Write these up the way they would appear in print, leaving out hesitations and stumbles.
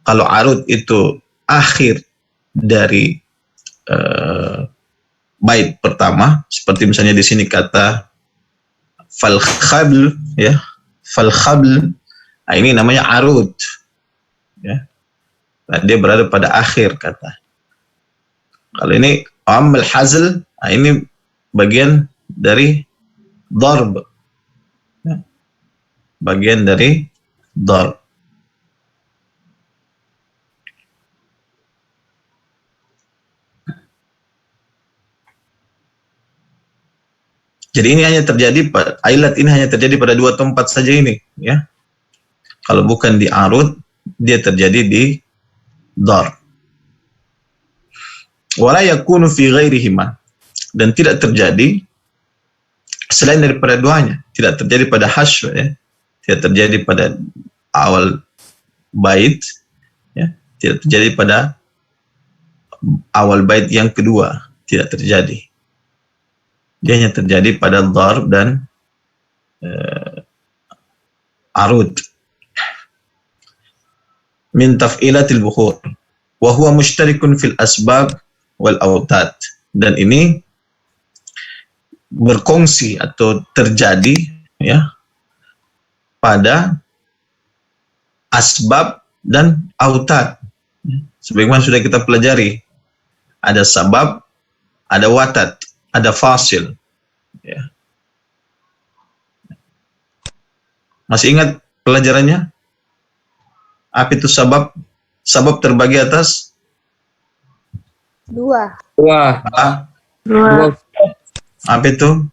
kalau arud itu akhir dari bait pertama, seperti misalnya di sini kata fal khabl, ya, fal khabl, nah ini namanya arud, ya. Nah, dia berada pada akhir kata. Kalau ini amal hazl, nah ini bagian dari darb, ya. Bagian dari darb. Jadi ini hanya terjadi, ilat ini hanya terjadi pada dua tempat saja ini, ya. Kalau bukan di arud, dia terjadi di dar. Wala yakunu fi ghairihima, dan tidak terjadi selain daripada duanya. Tidak terjadi pada hasyr, ya. Tidak terjadi pada awal bait, ya. Tidak terjadi pada awal bait yang kedua, tidak terjadi. Dia hanya terjadi pada darb dan arud. Min taf'ilatil bukhur wa huwa mushtarikun fil asbab wal awtad, dan ini berkongsi atau terjadi, ya, pada asbab dan autad. Sebagaimana sudah kita pelajari, ada sabab, ada watad, ada fasil, ya. Masih ingat pelajarannya? Apa itu sabab? Sabab terbagi atas dua. Apa itu?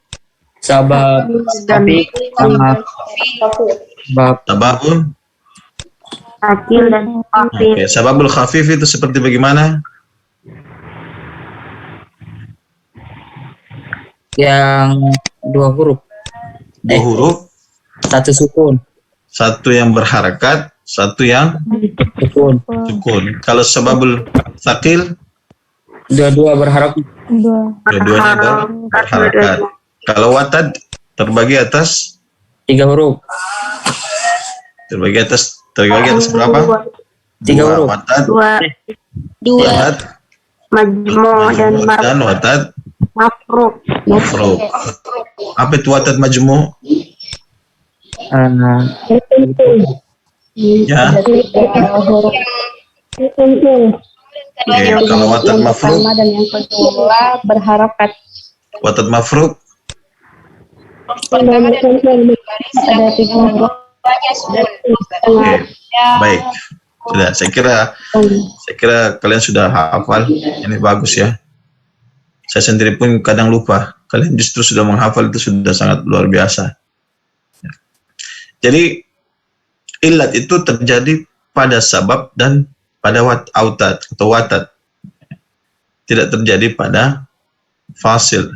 Sabab tapi sama Sababun Akil dan khafif. Oke, sababul khafif itu seperti bagaimana? yang dua huruf, Dua huruf, satu sukun, satu yang berharakat, satu yang sukun, sukun. Kalau sababul thaqil, dua-dua berharap dua-duanya berharakat. Kalau watad terbagi atas tiga huruf, terbagi atas berapa? tiga Dua. huruf, Watad, Dua. watad, Majmu dan dan watad mafruk. mafruq. Apa itu watad majmu? Ya. Oke, kalau watad mafruq, Dan yang kedua berharakat. watad mafruq, Ada tiga huruf. oke, baik. Sudah, saya kira kalian sudah hafal. Ini bagus, ya. Saya sendiri pun kadang lupa. Kalian justru sudah menghafal, itu sudah sangat luar biasa. Jadi ilat itu terjadi pada sabab dan pada autad atau watad. Tidak terjadi pada fasil.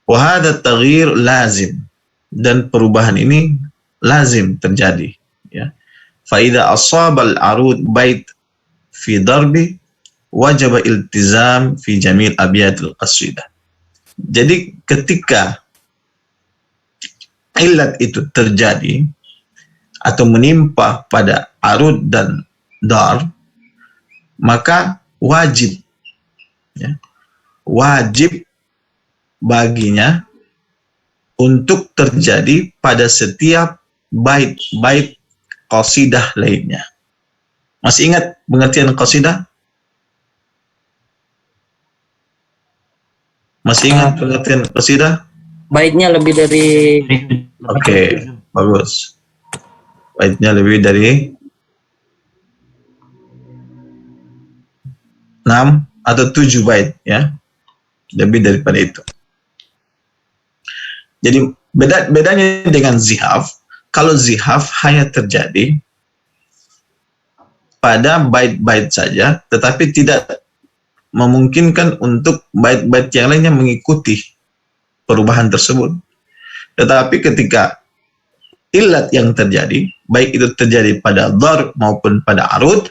Wa hadha taghyir lazim, dan perubahan ini lazim terjadi, ya. Fa idza asaba al-arud bait fi darbi wajib iltizam fi jamil abyatil qasidah. Jadi ketika ilat itu terjadi atau menimpa pada arud dan dar, maka wajib, ya, wajib baginya untuk terjadi pada setiap bait-bait qasidah lainnya. Masih ingat pengertian qasidah? Masih ingat pengertian qasidah? baitnya lebih dari Oke, bagus. Baitnya lebih dari 6 atau 7 bait, ya. Lebih daripada itu. Jadi bedanya dengan zihaf, kalau zihaf hanya terjadi pada bait-bait saja, tetapi tidak memungkinkan untuk bait-bait yang lainnya mengikuti perubahan tersebut. Tetapi ketika ilat yang terjadi, baik itu terjadi pada dar maupun pada arud,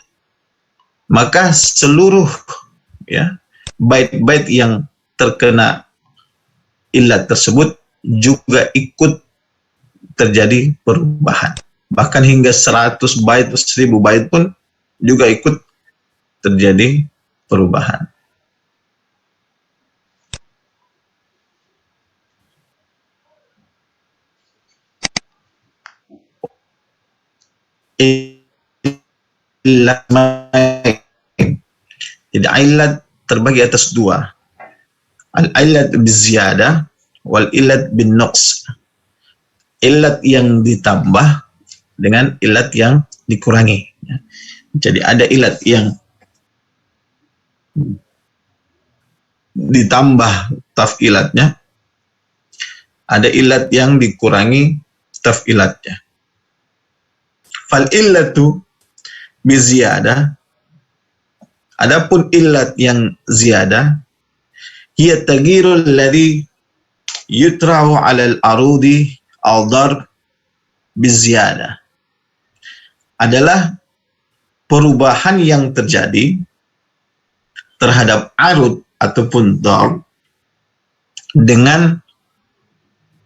maka seluruh, ya, bait-bait yang terkena ilat tersebut juga ikut terjadi perubahan. bahkan hingga 100 bait, 1000 bait pun juga ikut terjadi perubahan. Jadi ilat terbagi atas dua. Al-ilat biziyadah wal ilat bin nuqs. Ilat yang ditambah dengan ilat yang dikurangi. Jadi ada ilat yang ditambah taf'ilatnya, ada ilat yang dikurangi taf'ilatnya. Fal illatu biziyadah, adapun ilat yang ziyadah, hiya tagirul ladhi yutra'u 'ala al-arudi al-dar biziyadah, adalah perubahan yang terjadi terhadap arud ataupun dar dengan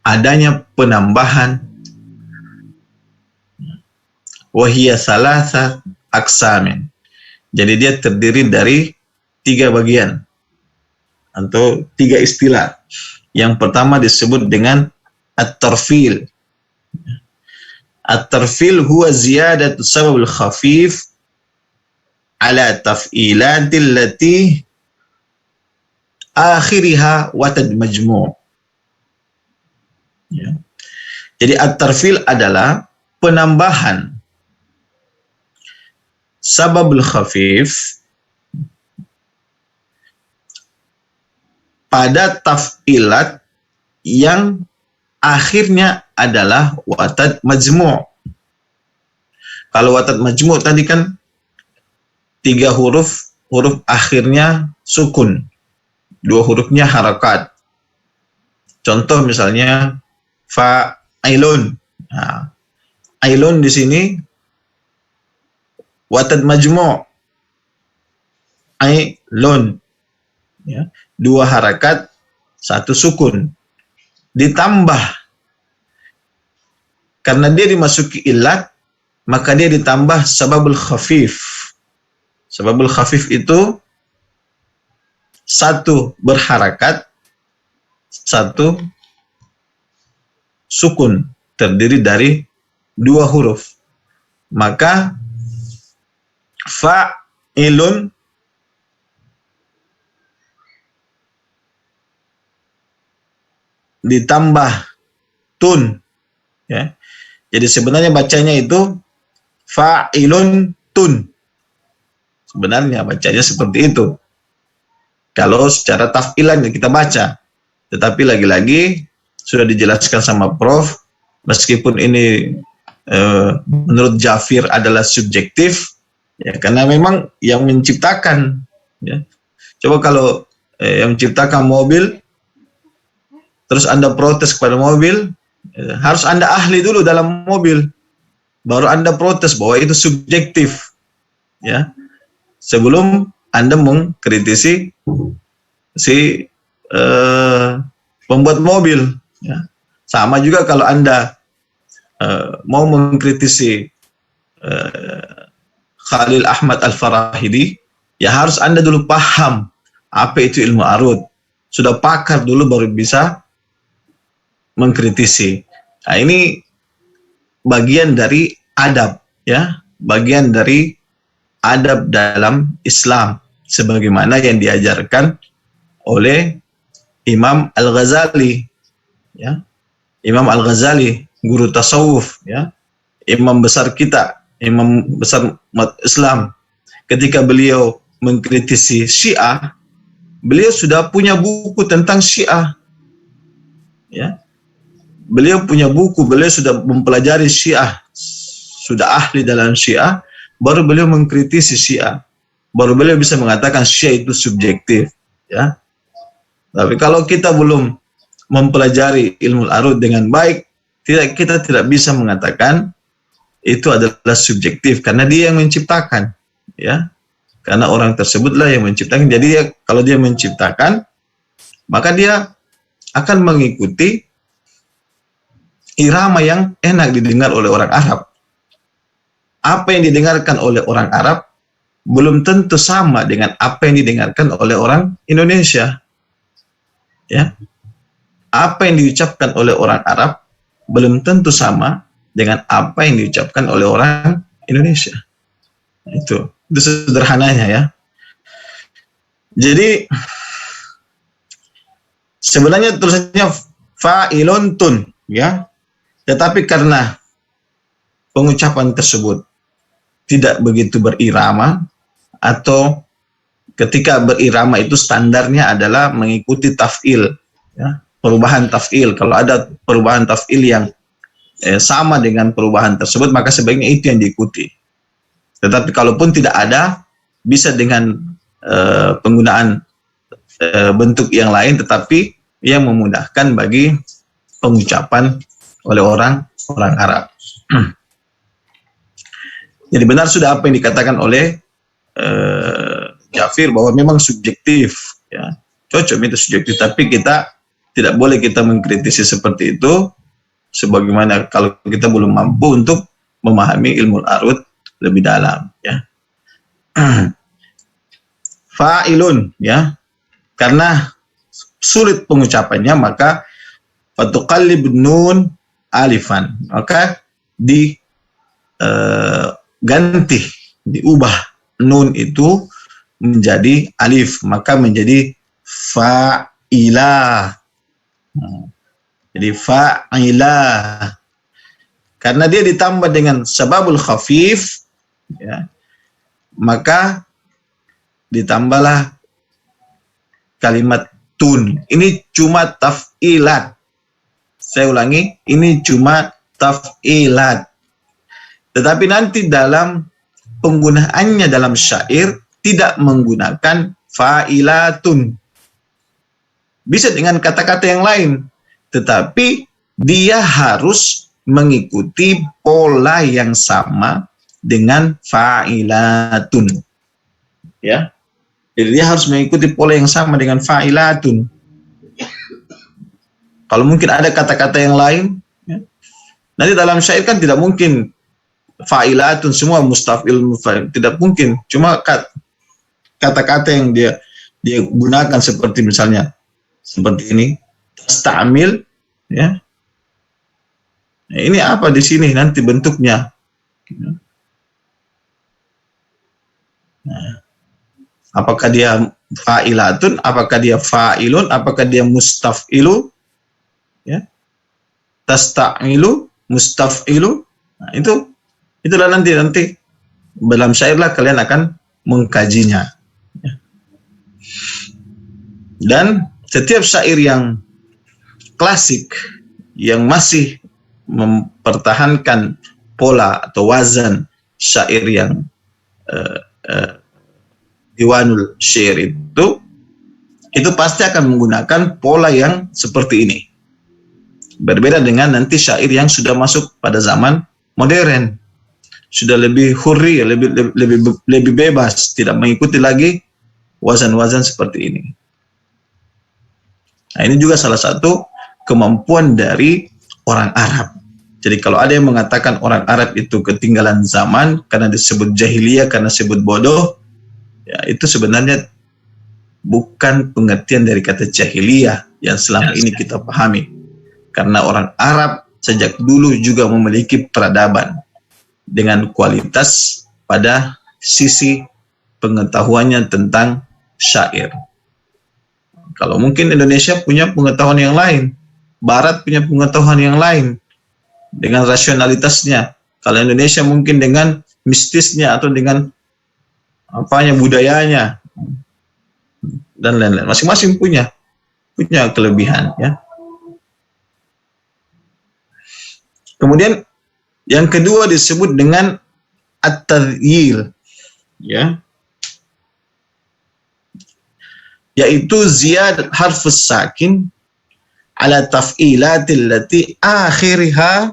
adanya penambahan. Wahiyya salasa aksamin. Jadi dia terdiri dari 3 bagian atau 3 istilah. Yang pertama disebut dengan at-tarfil. At-tarfil huwa ziyadatu sababul khafif ala taf'ilatil lati akhiriha watad majmu'. Ya. Jadi at-tarfil adalah penambahan sababul khafif pada taf'ilat yang akhirnya adalah watad majmu'. Kalau watad majmu' tadi kan 3 huruf, huruf akhirnya sukun, 2 hurufnya harakat. Contoh misalnya fa'ilun. Nah, ailun di sini watad majmu', ailun, ya, 2 harakat, 1 sukun. Ditambah karena dia dimasuki ilat, maka dia ditambah sababul khafif. Sababul khafif itu 1 berharakat, 1 sukun, terdiri dari 2 huruf. Maka fa'ilun ditambah tun, ya. Jadi sebenarnya bacanya itu fa'ilun tun. Sebenarnya bacanya seperti itu kalau secara taf'ilan yang kita baca. Tetapi lagi-lagi sudah dijelaskan sama Prof, meskipun ini menurut Jafir adalah subjektif, ya, karena memang yang menciptakan, ya. Coba kalau yang menciptakan mobil terus Anda protes kepada mobil, harus Anda ahli dulu dalam mobil, baru Anda protes bahwa itu subjektif, ya, sebelum Anda mengkritisi si pembuat mobil, ya. Sama juga kalau Anda mau mengkritisi Khalil Ahmad Al-Farahidi, ya harus Anda dulu paham apa itu ilmu arud, sudah pakar dulu baru bisa mengkritisi. Nah, ini bagian dari adab, ya, bagian dari adab dalam Islam sebagaimana yang diajarkan oleh Imam Al-Ghazali, ya. Imam Al-Ghazali, guru tasawuf, ya, imam besar kita, imam besar umat Islam. Ketika beliau mengkritisi Syiah, beliau sudah punya buku tentang Syiah, ya. Beliau punya buku, beliau sudah mempelajari Syiah, sudah ahli dalam Syiah, baru beliau mengkritisi Syiah, baru beliau bisa mengatakan Syiah itu subjektif, ya. Tapi kalau kita belum mempelajari ilmu arud dengan baik, kita tidak bisa mengatakan itu adalah subjektif, karena dia yang menciptakan, ya. Karena orang tersebutlah yang menciptakan. Jadi dia, kalau dia menciptakan, maka dia akan mengikuti irama yang enak didengar oleh orang Arab. apa yang didengarkan oleh orang Arab belum tentu sama dengan apa yang didengarkan oleh orang Indonesia. Ya. Apa yang diucapkan oleh orang Arab belum tentu sama dengan apa yang diucapkan oleh orang Indonesia. Itu sederhananya ya. Jadi sebenarnya tulisannya fa'ilun tun, ya. Tetapi karena pengucapan tersebut tidak begitu berirama, atau ketika berirama itu standarnya adalah mengikuti taf'il, ya, perubahan taf'il. Kalau ada perubahan taf'il yang sama dengan perubahan tersebut, maka sebaiknya itu yang diikuti. Tetapi kalaupun tidak ada, bisa dengan penggunaan bentuk yang lain, tetapi yang memudahkan bagi pengucapan oleh orang Arab. Jadi benar sudah apa yang dikatakan oleh Jafir, bahwa memang subjektif, ya, cocok itu subjektif, tapi kita tidak boleh kita mengkritisi seperti itu, sebagaimana kalau kita belum mampu untuk memahami ilmu arud lebih dalam, ya. Fa'ilun, ya, karena sulit pengucapannya, maka fatuqallib nun alifan, maka diganti, diubah nun itu menjadi alif, maka menjadi fa'ilah. Jadi fa'ilah, karena dia ditambah dengan sababul khafif, ya, maka ditambahlah kalimat tun. Ini cuma taf'ilat. Saya ulangi, ini cuma taf'ilat. Tetapi nanti dalam penggunaannya dalam syair tidak menggunakan fa'ilatun. Bisa dengan kata-kata yang lain, tetapi dia harus mengikuti pola yang sama dengan fa'ilatun. Ya. Jadi dia harus mengikuti pola yang sama dengan fa'ilatun. Kalau mungkin ada kata-kata yang lain, ya, nanti dalam syair kan tidak mungkin fa'ilatun semua mustafil, tidak mungkin. Cuma kata-kata yang dia gunakan seperti misalnya seperti ini, tastamil, ya. Nah, ini apa di sini nanti bentuknya? Nah, apakah dia fa'ilatun, apakah dia fa'ilun, apakah dia mustafilu, ya, tastamilu, mustafilu. Nah, itulah nanti dalam syairlah kalian akan mengkajinya. Ya. Dan setiap syair yang klasik yang masih mempertahankan pola atau wazan syair yang diwanul syair itu pasti akan menggunakan pola yang seperti ini. Berbeda dengan nanti syair yang sudah masuk pada zaman modern, sudah lebih hurri, lebih bebas, tidak mengikuti lagi wazan-wazan seperti ini. Nah, ini juga salah satu kemampuan dari orang Arab. Jadi kalau ada yang mengatakan orang Arab itu ketinggalan zaman karena disebut jahiliyah, karena disebut bodoh, ya, itu sebenarnya bukan pengertian dari kata jahiliyah yang selama ini kita pahami. Karena orang Arab sejak dulu juga memiliki peradaban dengan kualitas pada sisi pengetahuannya tentang syair. Kalau mungkin Indonesia punya pengetahuan yang lain, Barat punya pengetahuan yang lain dengan rasionalitasnya. Kalau Indonesia mungkin dengan mistisnya atau dengan apanya, budayanya dan lain-lain. Masing-masing punya kelebihan, ya. Kemudian yang kedua disebut dengan at-tadhyil, ya, yaitu ziyad harfus sakin ala taf'ilatil lati akhiriha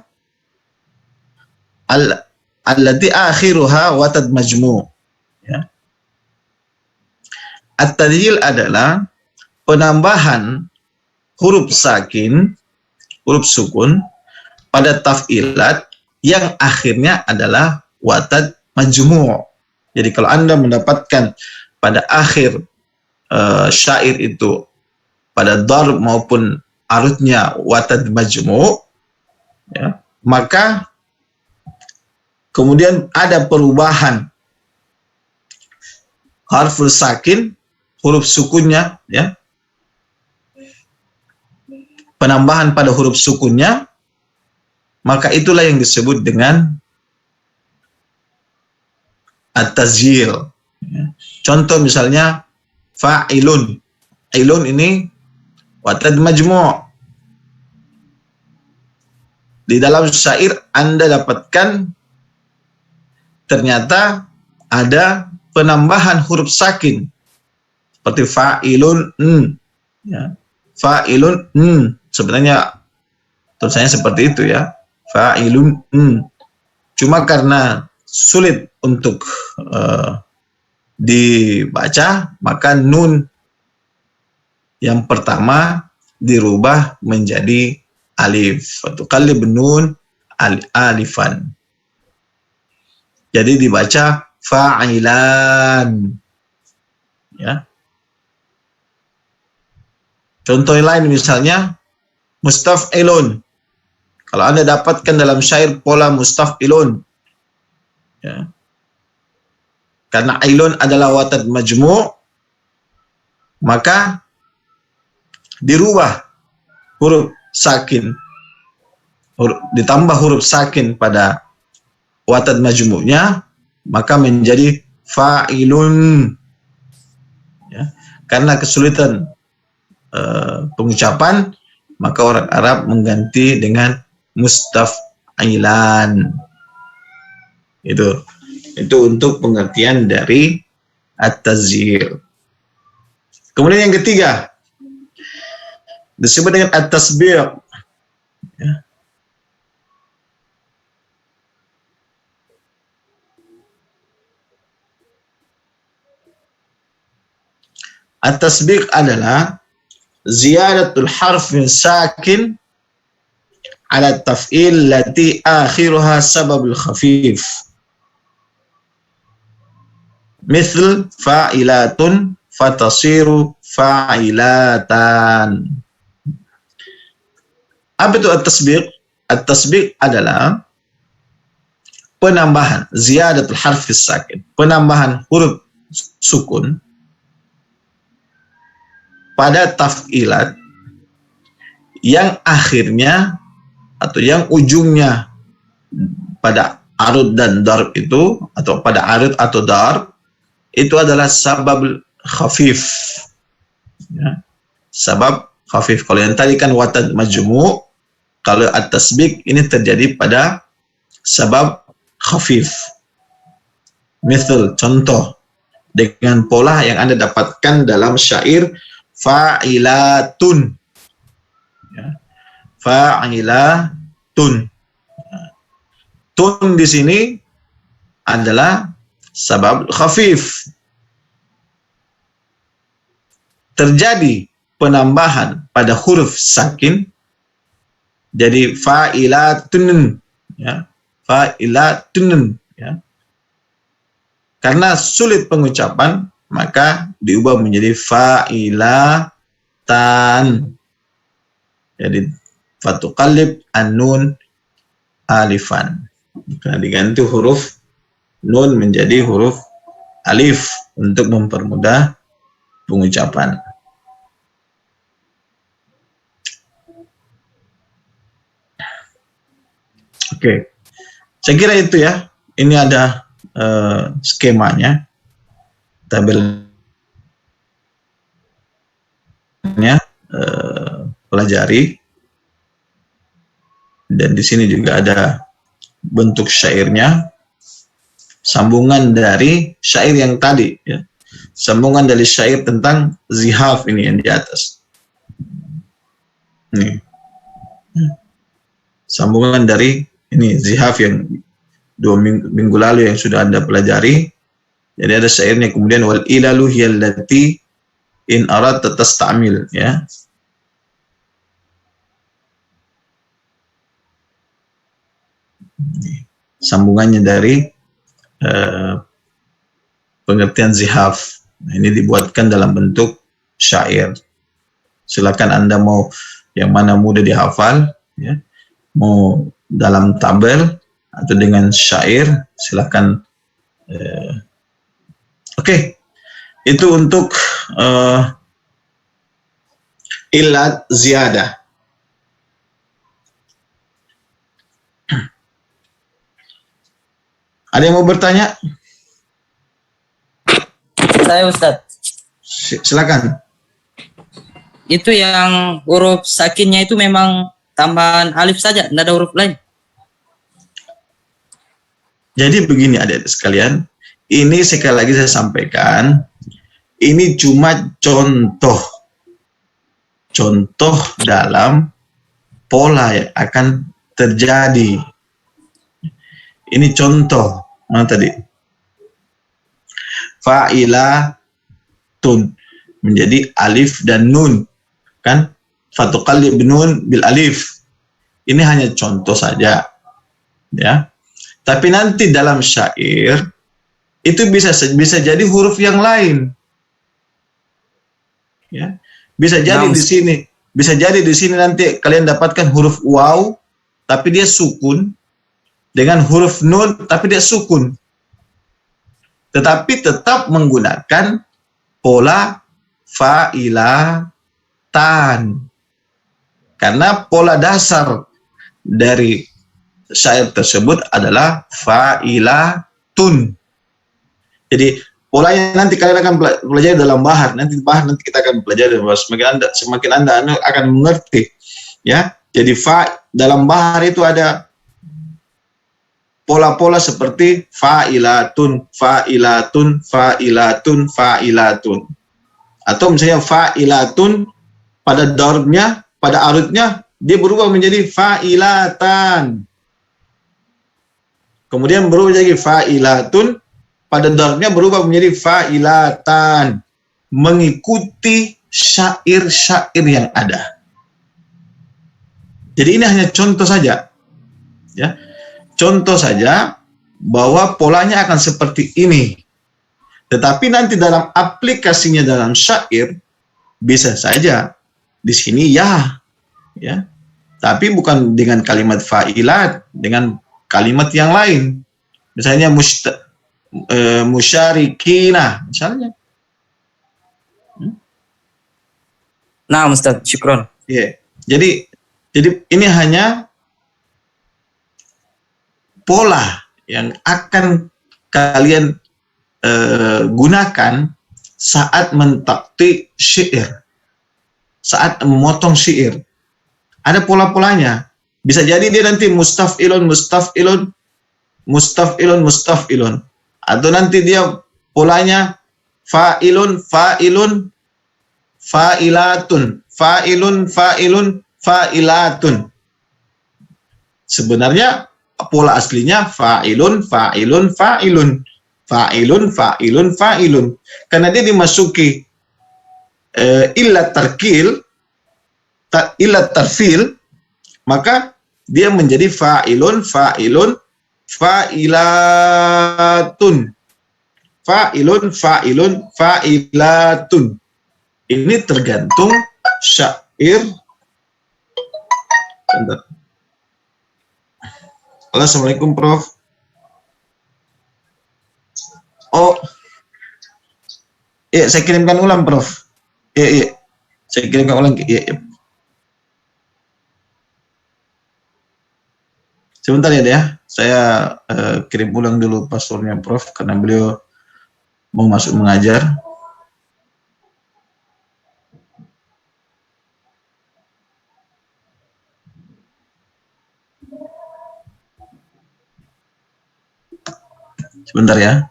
allati akhiruha watad majmu', ya. At-tadhyil adalah penambahan huruf sakin, huruf sukun pada taf'ilat yang akhirnya adalah watad majmu'. Jadi kalau Anda mendapatkan pada akhir syair itu pada darb maupun arutnya watad majmu', ya, maka kemudian ada perubahan harful sakin, huruf sukunnya, ya, penambahan pada huruf sukunnya, maka itulah yang disebut dengan at-tazyil. Ya. Contoh misalnya fa'ilun. Ilun ini watad majmu'. Di dalam syair Anda dapatkan ternyata ada penambahan huruf sakin seperti fa'ilun ya. Fa'ilun sebenarnya tulisannya seperti itu, ya, fa'ilun cuma karena sulit untuk dibaca, maka nun yang pertama dirubah menjadi alif, atau qalib nun alifan. Jadi dibaca fa'ilan, ya. Contoh lain misalnya mustaf'ilun. Kalau Anda dapatkan dalam syair pola mustaf'ilun, ya, karena ilun adalah watad majmu', maka dirubah huruf sakin, ditambah huruf sakin pada watad majmu'nya, maka menjadi fa'ilun, ya. Karena kesulitan pengucapan, maka orang Arab mengganti dengan mustaf'ilan. Itu untuk pengertian dari at-tazyil. Kemudian yang ketiga disebut dengan at-tasbih. Ya. At-tasbih adalah ziyadatul harfin sakin ala taf'il lati akhiruha sababul khafif. Misal fa'ilatun fatasiru fa'ilatan. Apa itu at-tasbih? At-tasbih adalah penambahan ziyadatul harfis sakin, penambahan huruf sukun pada taf'ilat yang akhirnya atau yang ujungnya pada arud dan darb itu, atau pada arud atau darb itu adalah sabab khafif, ya. Sabab khafif. Kalau yang tadi kan watad majmu', kalau at-tasbih ini terjadi pada sabab khafif. Misal, contoh dengan pola yang Anda dapatkan dalam syair fa'ilatun, ya. Fa'ilatun. Tun di sini adalah sabab khafif. Terjadi penambahan pada huruf sakin, jadi fa'ilatun, ya. Fa'ilatun, ya. Karena sulit pengucapan, maka diubah menjadi fa'ilatan. Jadi fatuqallib an-nun alifan. Karena diganti huruf nun menjadi huruf alif untuk mempermudah pengucapan. Oke, saya kira itu, ya. Ini ada skemanya, tabelnya, pelajari, dan di sini juga ada bentuk syairnya, sambungan dari syair yang tadi, ya. Sambungan dari syair tentang zihaf ini yang di atas. Nih. Sambungan dari ini zihaf yang 2 minggu lalu yang sudah Anda pelajari. Jadi ada syairnya, kemudian wal ilalu hiyallati in aradta tastamil, ya. Sambungannya dari eh, pengertian zihaf. Nah, ini dibuatkan dalam bentuk syair. Silakan Anda mau yang mana mudah dihafal, ya, mau dalam tabel atau dengan syair, silakan. Oke, itu untuk ilat ziyadah. Ada yang mau bertanya? Saya Ustadz. Silakan. Itu yang huruf sakinnya itu memang tambahan alif saja, tidak ada huruf lain. Jadi begini adik-adik sekalian, ini sekali lagi saya sampaikan, ini cuma contoh dalam pola yang akan terjadi. Ini contoh, mana tadi? Fa'ilatun menjadi alif dan nun, kan? Fatuqallib nun bil alif. Ini hanya contoh saja, ya. Tapi nanti dalam syair itu bisa jadi huruf yang lain, ya. Bisa jadi di sini, nanti kalian dapatkan huruf waw, tapi dia sukun, dengan huruf nun, tapi dia sukun. Tetapi tetap menggunakan pola fa'ilatan. Karena pola dasar dari syair tersebut adalah fa'ilatun. Jadi polanya nanti kalian akan pelajari dalam bahar. Nanti kita akan pelajari. Semakin anda akan mengerti, ya. Jadi dalam bahar itu ada pola-pola seperti fa'ilatun, fa'ilatun, fa'ilatun, fa'ilatun. Atau misalnya fa'ilatun pada darbnya, pada arutnya dia berubah menjadi fa'ilatan. Kemudian berubah menjadi fa'ilatun, pada darbnya berubah menjadi fa'ilatan. Mengikuti syair-syair yang ada. Jadi ini hanya contoh saja, ya. Contoh saja bahwa polanya akan seperti ini. Tetapi nanti dalam aplikasinya dalam syair bisa saja di sini ya. Tapi bukan dengan kalimat fa'ilat, dengan kalimat yang lain. Misalnya musyarikina misalnya. Nah, Ustaz, syukron. Yeah. Jadi ini hanya pola yang akan kalian gunakan saat mentakti syair, saat memotong syair. Ada pola-polanya. Bisa jadi dia nanti mustaf'ilun, mustaf'ilun, mustaf'ilun, mustaf'ilun. Atau nanti dia polanya fa'ilun, fa'ilun, fa'ilatun, fa'ilun, fa'ilun, fa'ilatun. Sebenarnya pola aslinya fa'ilun, fa'ilun, fa'ilun, fa'ilun, fa'ilun, fa'ilun. Karena dia dimasuki illat tarkil, illat tarfil, maka dia menjadi fa'ilun, fa'ilun, fa'ilatun. Fa'ilun, fa'ilun, fa'ilatun. Ini tergantung syair. Bentar. Halo, Assalamualaikum Prof. Oh, iya, saya kirimkan ulang Prof. Iya, saya kirimkan ulang. Iya. Sebentar ya, saya kirim ulang dulu passwordnya Prof, karena beliau mau masuk mengajar. Sebentar ya.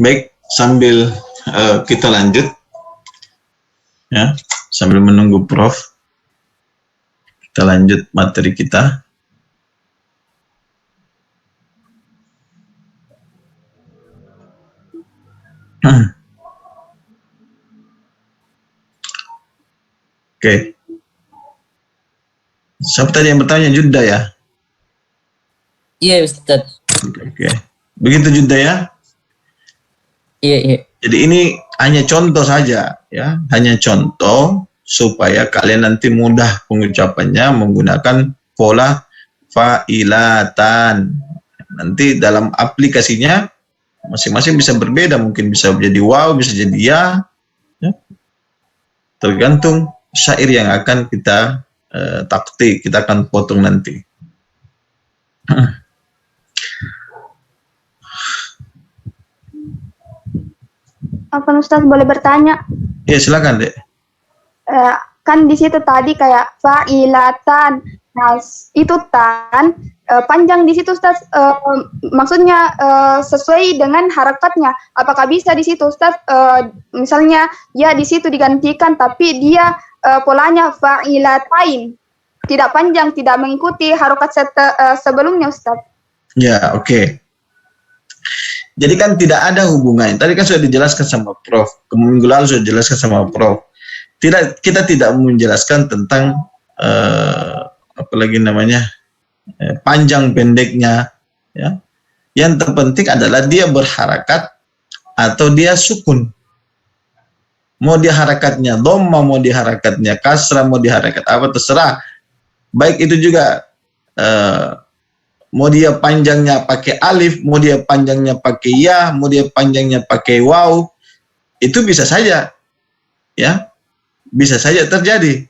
Baik, sambil kita lanjut, ya, sambil menunggu Prof, kita lanjut materi kita. Oke. Siapa tadi yang bertanya? Judda ya? Iya Ustaz. Oke. Begitu Judda ya? Iya. Jadi ini hanya contoh saja, ya, hanya contoh supaya kalian nanti mudah pengucapannya menggunakan pola fa'ilatan. Nanti dalam aplikasinya masing-masing bisa berbeda, mungkin bisa jadi waw, bisa jadi ya. Tergantung syair yang akan kita taktik, kita akan potong nanti. Apa Ustaz boleh bertanya? Ya silakan Dek. Kan di situ tadi kayak fa'ilatan. Nah, itu panjang di situ Ustaz. Maksudnya sesuai dengan harakatnya. Apakah bisa di situ Ustaz? Misalnya ya di situ digantikan, tapi dia polanya fa'ilatain. Tidak panjang, tidak mengikuti harokat sebelumnya Ustaz. Ya, oke. Jadi kan tidak ada hubungannya. Tadi kan sudah dijelaskan sama Prof. Minggu lalu sudah dijelaskan sama Prof. Kita tidak menjelaskan tentang apalagi namanya panjang pendeknya. Ya. Yang terpenting adalah dia berharakat atau dia sukun. Mau dia harakatnya dhamma, mau dia harakatnya kasrah, mau dia harakat apa terserah. Baik itu juga mau dia panjangnya pakai alif, mau dia panjangnya pakai ya, mau dia panjangnya pakai waw, itu bisa saja, ya, bisa saja terjadi,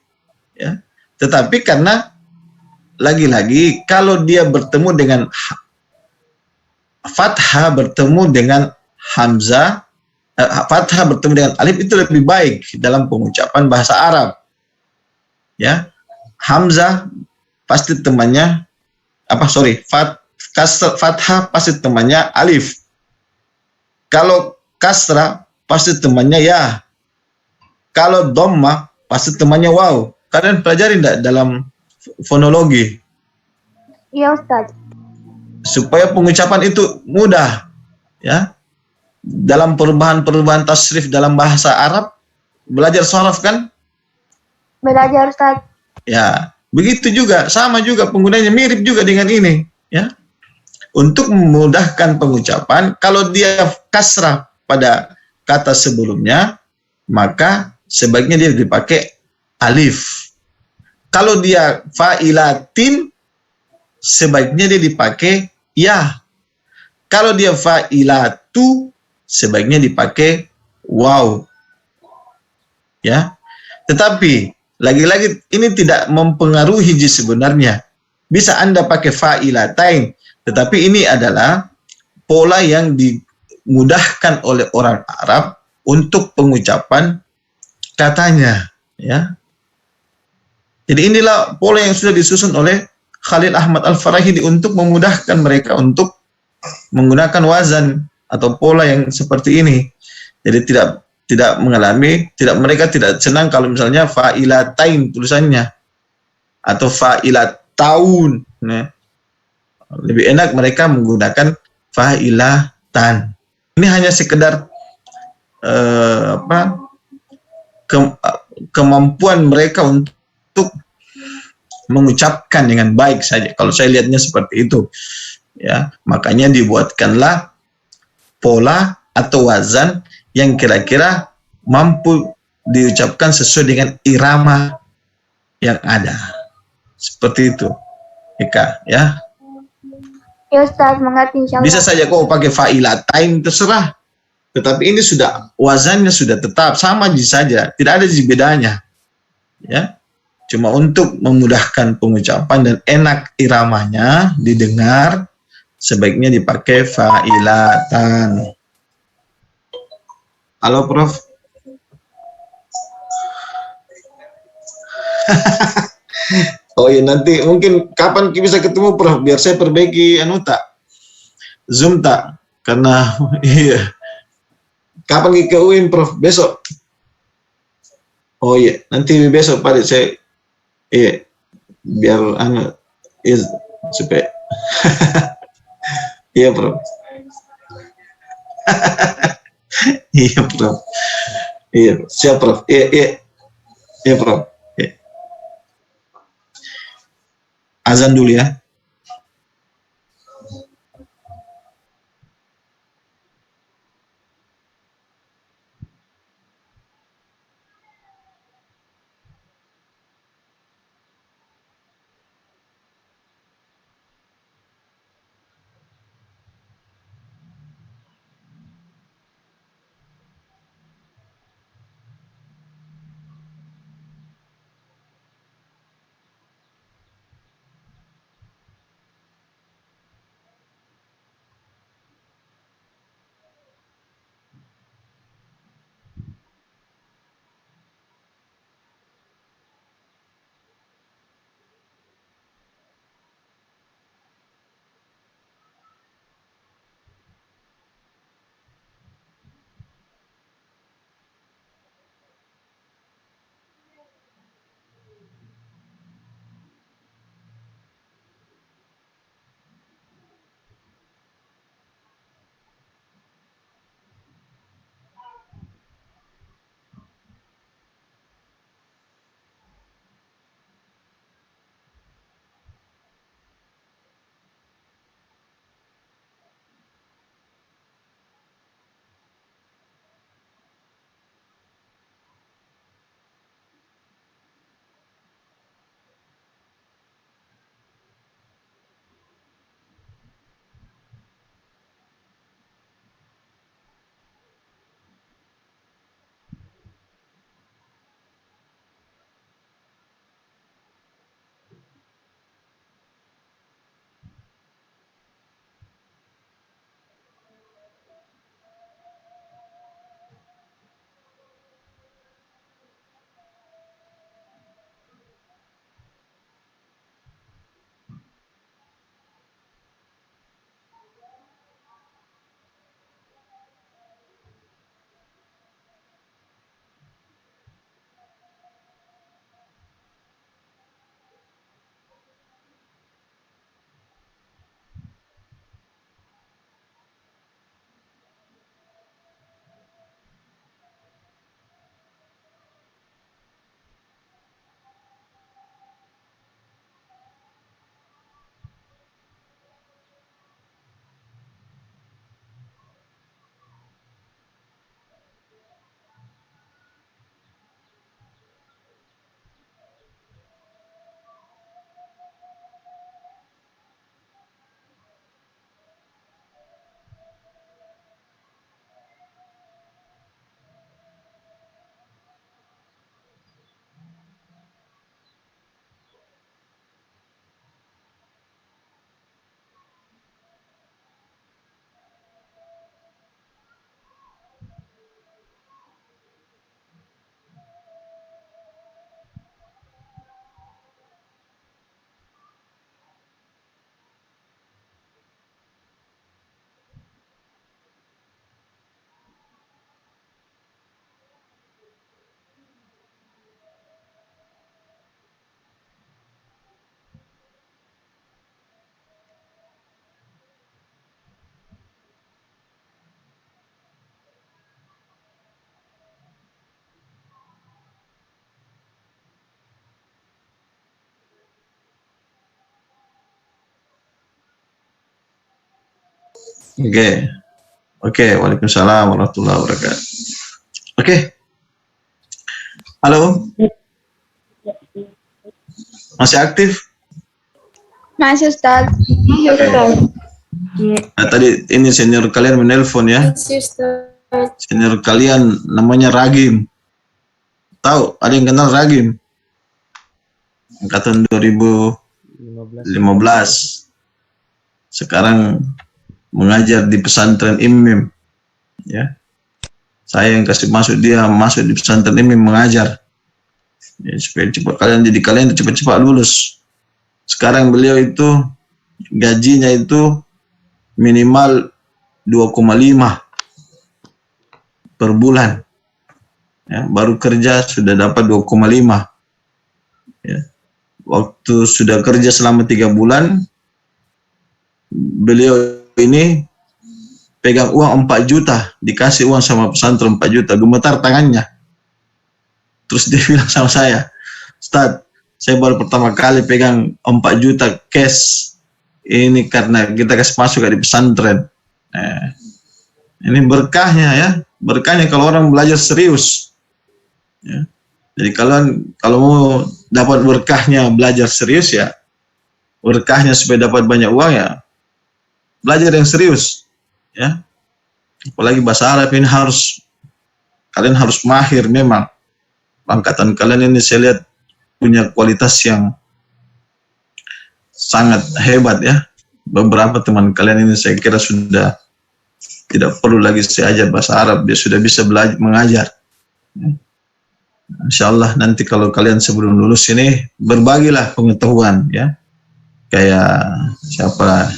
ya. Tetapi karena lagi-lagi kalau dia bertemu dengan fathah bertemu dengan hamzah, fathah bertemu dengan alif itu lebih baik dalam pengucapan bahasa Arab, ya. Hamzah pasti temannya fathah pasti temannya alif. Kalau kasrah pasti temannya ya. Kalau dhamma pasti temannya waw. Kalian pelajari enggak dalam fonologi? Iya Ustaz. Supaya pengucapan itu mudah, ya. Dalam perubahan-perubahan tasrif dalam bahasa Arab, belajar sharaf kan? Belajar Ustaz. Ya, begitu juga, sama juga penggunanya mirip juga dengan ini, ya. Untuk memudahkan pengucapan, kalau dia kasrah pada kata sebelumnya, maka sebaiknya dia dipakai alif. Kalau dia fa'ilatin, sebaiknya dia dipakai ya. Kalau dia fa'ilatu, sebaiknya dipakai waw. Ya. Tetapi lagi-lagi ini tidak mempengaruhi sebenarnya. Bisa Anda pakai fa'ilatain, tetapi ini adalah pola yang dimudahkan oleh orang Arab untuk pengucapan katanya, ya. Jadi inilah pola yang sudah disusun oleh Khalil Ahmad Al-Farahidi untuk memudahkan mereka untuk menggunakan wazan atau pola yang seperti ini. Jadi mereka tidak senang kalau misalnya fa'ilatain tulisannya atau fa'ilataun, ya. Lebih enak mereka menggunakan fa'ilatan. Ini hanya sekedar kemampuan mereka untuk mengucapkan dengan baik saja. Kalau saya lihatnya seperti itu, ya. Makanya dibuatkanlah pola atau wazan yang kira-kira mampu diucapkan sesuai dengan irama yang ada. Seperti itu, Eka, ya. Ya Ustaz, mengerti insyaallah. Bisa saja kau pakai fa'ilatain terserah. Tetapi ini sudah wazannya sudah tetap sama saja, tidak ada bedanya. Ya. Cuma untuk memudahkan pengucapan dan enak iramanya didengar, sebaiknya dipakai fa'ilatan. Halo Prof. Oh iya, nanti mungkin kapan bisa ketemu Prof, biar saya perbaiki tak Zoom tak, karena iya Kapan ke UIN, Prof? Besok? Oh iya, nanti besok Pak saya, iya, biar iya, supaya, iya Prof. Iya Prof. Iya, siap Prof. Iya, iya, iya Prof. Iya. Azan dulu ya. Oke. Oke, Waalaikumsalam warahmatullahi wabarakatuh. Oke. Halo, masih aktif? Masih Ustaz. Nah, tadi ini senior kalian menelpon ya. Senior kalian namanya Ragim. Tahu? Ada yang kenal Ragim? Angkatan 2015. Sekarang mengajar di pesantren IMIM. Ya. Saya yang kasih masuk, dia masuk di pesantren IMIM mengajar. Ya, supaya kalian cepat-cepat lulus. Sekarang beliau itu gajinya itu minimal 2,5. per bulan. Ya, baru kerja sudah dapat 2,5. Ya. Waktu sudah kerja selama 3 bulan, beliau ini pegang uang 4 juta, dikasih uang sama pesantren 4 juta, gemetar tangannya. Terus dia bilang sama saya, Ustaz, saya baru pertama kali pegang 4 juta cash, ini karena kita kasih masuk di pesantren. Ini berkahnya ya, berkahnya kalau orang belajar serius. Ya. Jadi kalau mau dapat berkahnya belajar serius ya, berkahnya supaya dapat banyak uang ya, belajar yang serius. Ya, apalagi bahasa Arab ini kalian harus mahir memang. Angkatan kalian ini saya lihat punya kualitas yang sangat hebat ya. Beberapa teman kalian ini saya kira sudah tidak perlu lagi saya ajar bahasa Arab, dia sudah bisa belajar mengajar. Ya. Insya Allah nanti kalau kalian sebelum lulus ini berbagilah pengetahuan ya, kayak siapa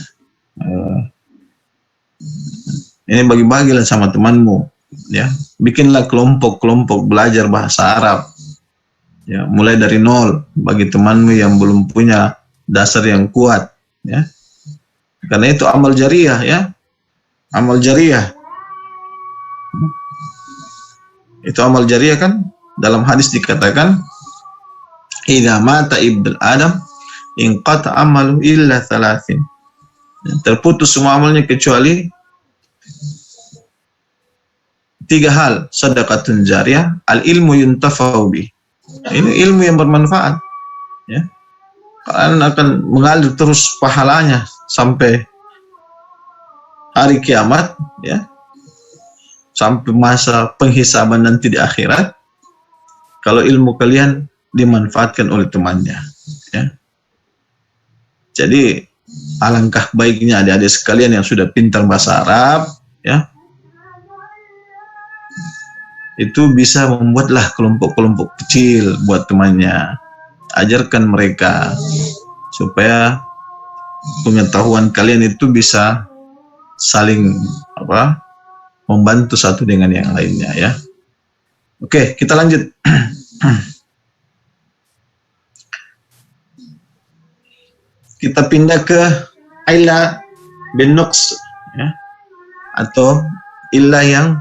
ini bagi-bagilah sama temanmu ya, bikinlah kelompok-kelompok belajar bahasa Arab ya, mulai dari nol bagi temanmu yang belum punya dasar yang kuat ya, karena itu amal jariah ya, amal jariah itu amal jariah kan. Dalam hadis dikatakan, idza mata ibnu Adam inqata amalu illa 3. Terputus semua amalnya kecuali 3 hal, sedekatun jariyah, al ilmu yuntafa'u bih. Ini ilmu yang bermanfaat. Ya. Kalian akan mengalir terus pahalanya sampai hari kiamat, ya, sampai masa penghisaban nanti di akhirat. Kalau ilmu kalian dimanfaatkan oleh temannya, ya. Jadi alangkah baiknya adik-adik sekalian yang sudah pintar bahasa Arab, ya, itu bisa membuatlah kelompok-kelompok kecil buat temannya. Ajarkan mereka supaya pengetahuan kalian itu bisa saling membantu satu dengan yang lainnya ya. Oke, kita lanjut. Kita pindah ke illah bin nuqs ya, atau illah yang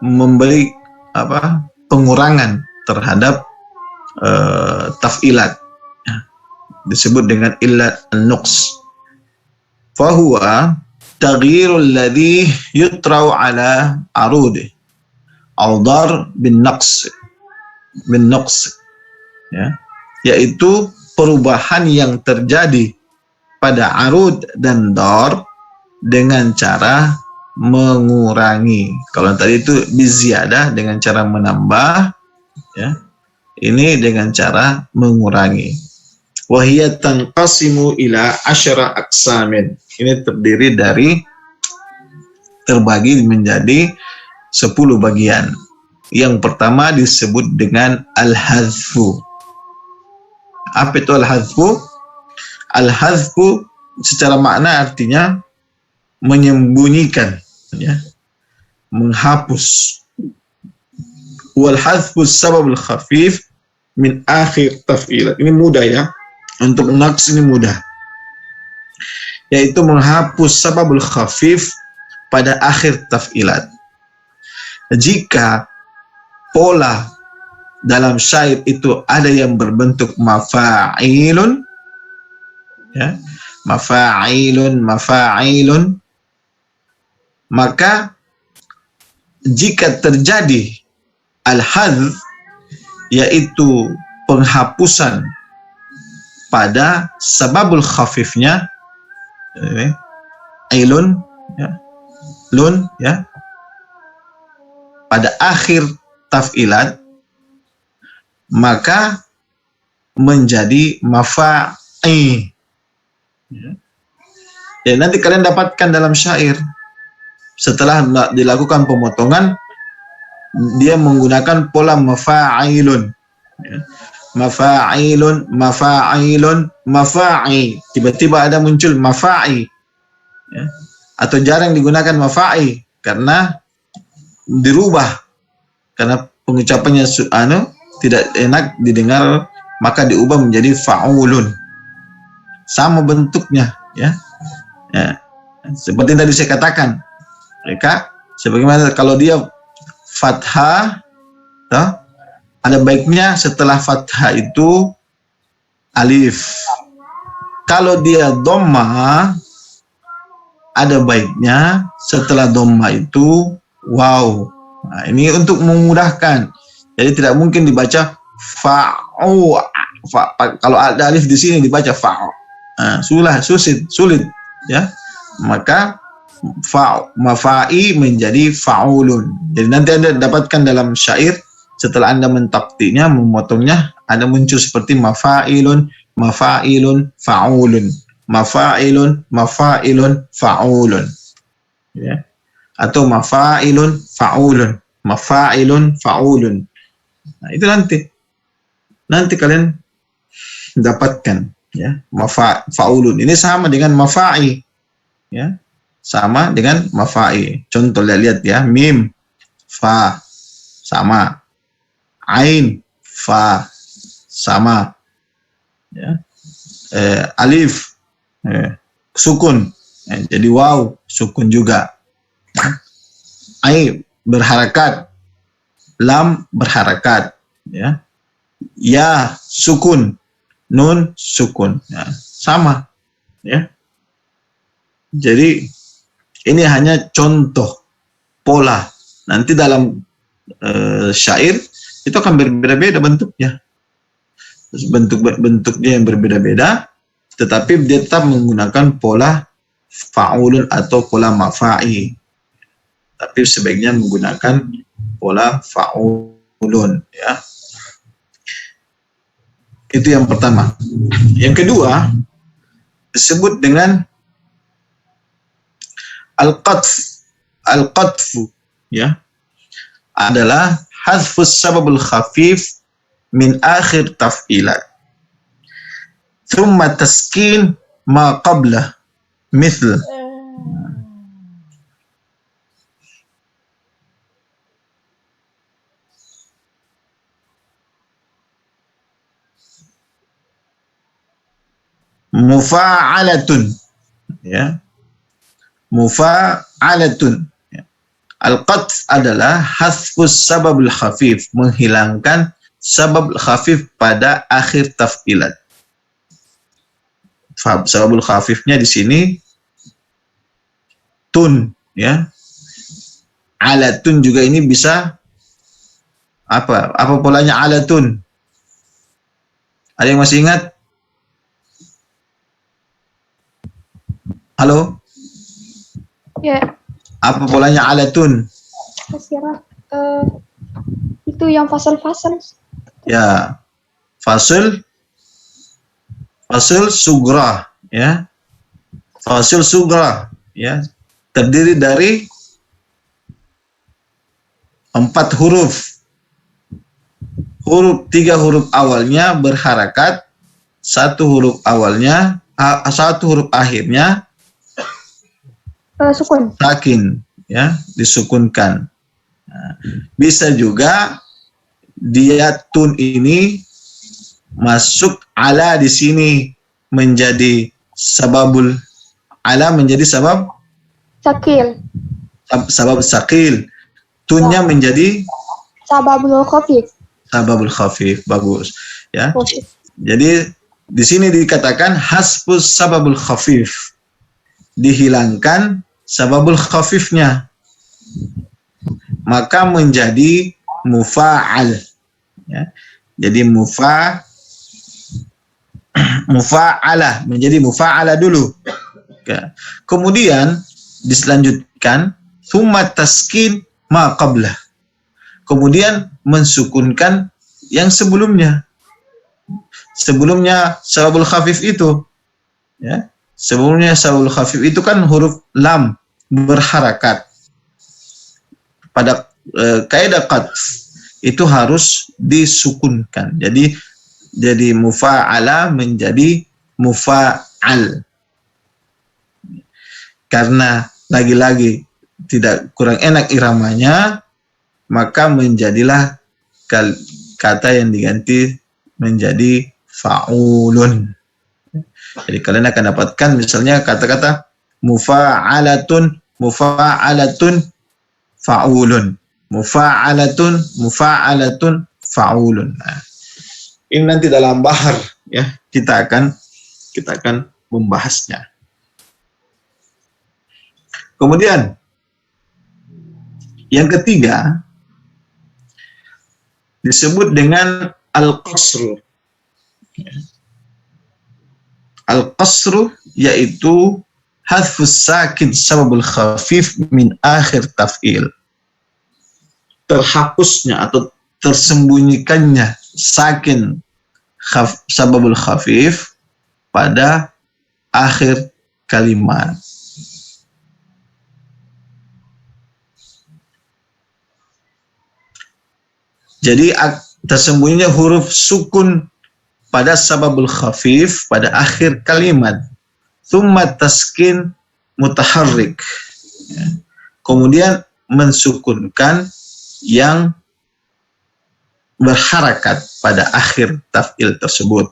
memberi pengurangan terhadap taf'ilat ya, disebut dengan illah an-nuqs. Fahuwa taghyirul ladzi yutrau ala arudi awdar bin nuqs ya, yaitu perubahan yang terjadi pada arud dan dar dengan cara mengurangi. Kalau tadi itu biziyadah dengan cara menambah, ya. Ini dengan cara mengurangi. Wahiyya tanqasimu ila 10 aqsamin. Ini terdiri dari terbagi menjadi 10 bagian. Yang pertama disebut dengan al-hadfu. Apa itu al-hadfu? Al-hadfu secara makna artinya menyembunyikan, ya, menghapus. Wal hadfu sababul khafif min akhir taf'ilat. Ini mudah ya, untuk naqs ini mudah, yaitu menghapus sababul khafif pada akhir taf'ilat. Jika pola dalam syair itu ada yang berbentuk mafa'ilun, ya, mafa'ilun, maka jika terjadi al-hadz, yaitu penghapusan pada sababul khafifnya, ailun, ya, lun, ya, pada akhir taf'ilat, maka menjadi mafa'i. Ya, nanti kalian dapatkan dalam syair setelah dilakukan pemotongan dia menggunakan pola mafa'ilun, ya. Mafa'ilun, mafa'i, tiba-tiba ada muncul mafa'i, ya. Atau jarang digunakan mafa'i karena dirubah karena pengucapannya tidak enak didengar, maka diubah menjadi fa'ulun. Sama bentuknya, ya. Seperti tadi saya katakan, mereka sebagaimana kalau dia fathah, ada baiknya setelah fathah itu alif. Kalau dia dhamma, ada baiknya setelah dhamma itu waw. Nah, ini untuk memudahkan. Jadi tidak mungkin dibaca fa'u. Kalau ada alif di sini dibaca fa'u. Sulit, ya. Maka mafa'i menjadi fa'ulun. Jadi nanti Anda dapatkan dalam syair, setelah Anda mentaktiknya, memotongnya, ada muncul seperti mafa'ilun, mafa'ilun, fa'ulun, mafa'ilun, mafa'ilun, fa'ulun, ya. Atau mafa'ilun, fa'ulun, mafa'ilun, fa'ulun. Nah, itu nanti kalian dapatkan, ya. Fa'ulun ini sama dengan mafa'i, ya, sama dengan mafa'i. Contoh lihat ya, mim, fa, sama, ain, fa, sama, ya. Alif, sukun, jadi waw, sukun juga. Ain berharakat, lam berharakat, ya. Ya sukun, nun sukun, ya. Sama, ya. Jadi ini hanya contoh pola. Nanti dalam syair itu akan berbeda-beda bentuknya. Bentuknya yang berbeda-beda, tetapi dia tetap menggunakan pola fa'ulun atau pola mafa'i. Tapi sebaiknya menggunakan pola fa'ulun, ya. Itu yang pertama. Yang kedua disebut dengan al-qatfu, ya, adalah hadfus sababul khafif min akhir taf'ilat thumma taskin ma qablah mithl mufa'alatun, ya, mufa'alatun. Al-qatf adalah hasfus sababul khafif, menghilangkan sabab khafif pada akhir taf'ilat. Sababul khafifnya di sini tun, ya. Alatun juga ini bisa apa polanya alatun? Ada yang masih ingat? Halo? Ya, Apa polanya alatun? saya kira itu yang fasal-fasal. Ya, fasul sugra, ya. Fasul sugra, ya, terdiri dari 4 huruf. 3 huruf awalnya berharakat, 1 huruf awalnya, 1 huruf akhirnya Sukun. sakin, ya, disukunkan. Nah, bisa juga dia tun ini masuk ala di sini menjadi sababul ala, menjadi sabab sakil. Tunnya menjadi Sababul khafif. Bagus, ya. Jadi di sini dikatakan hasfus sababul khafif, dihilangkan sababul khafifnya, maka menjadi mufa'al, ya. Jadi mufa'alah, menjadi mufa'ala dulu. Kemudian diselanjutkan thumma taskin ma qablah. Kemudian mensukunkan yang sebelumnya. Sebelumnya sababul khafif itu, ya. Sebelumnya sababul khafif itu kan huruf lam berharakat. Pada kaidah qatf itu harus disukunkan. Jadi mufa'ala menjadi mufa'al. Karena lagi-lagi tidak kurang enak iramanya, maka menjadilah kata yang diganti menjadi fa'ulun. Jadi kalian akan dapatkan misalnya kata-kata mufa'alatun, mufa'alatun, fa'ulun. Mufa'alatun, mufa'alatun, fa'ulun. Nah, ini nanti dalam bahar ya kita akan membahasnya. Kemudian yang ketiga disebut dengan al-qasru. Al-qasru yaitu hadfus sakin sababul khafif min akhir taf'il. Terhapusnya atau tersembunyikannya sakin sababul khafif pada akhir kalimat. Jadi tersembunyinya huruf sukun pada sababul khafif pada akhir kalimat. Thumma taskin mutaharrik. Kemudian mensukunkan yang berharakat pada akhir taf'il tersebut.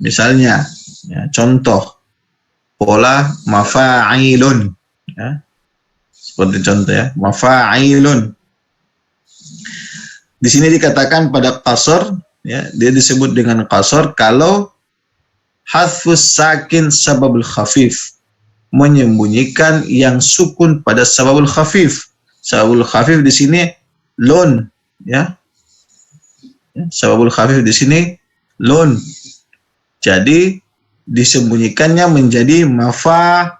Misalnya, ya, contoh pola mafa'ilun. Ya. Seperti contoh ya, mafa'ilun. Di sini dikatakan pada qasar, ya, dia disebut dengan qasar kalau hadfus sakin sababul khafif, menyembunyikan yang sukun pada sababul khafif. Sababul khafif di sini lun, ya. Sababul khafif di sini lun. Jadi disembunyikannya menjadi mafailu.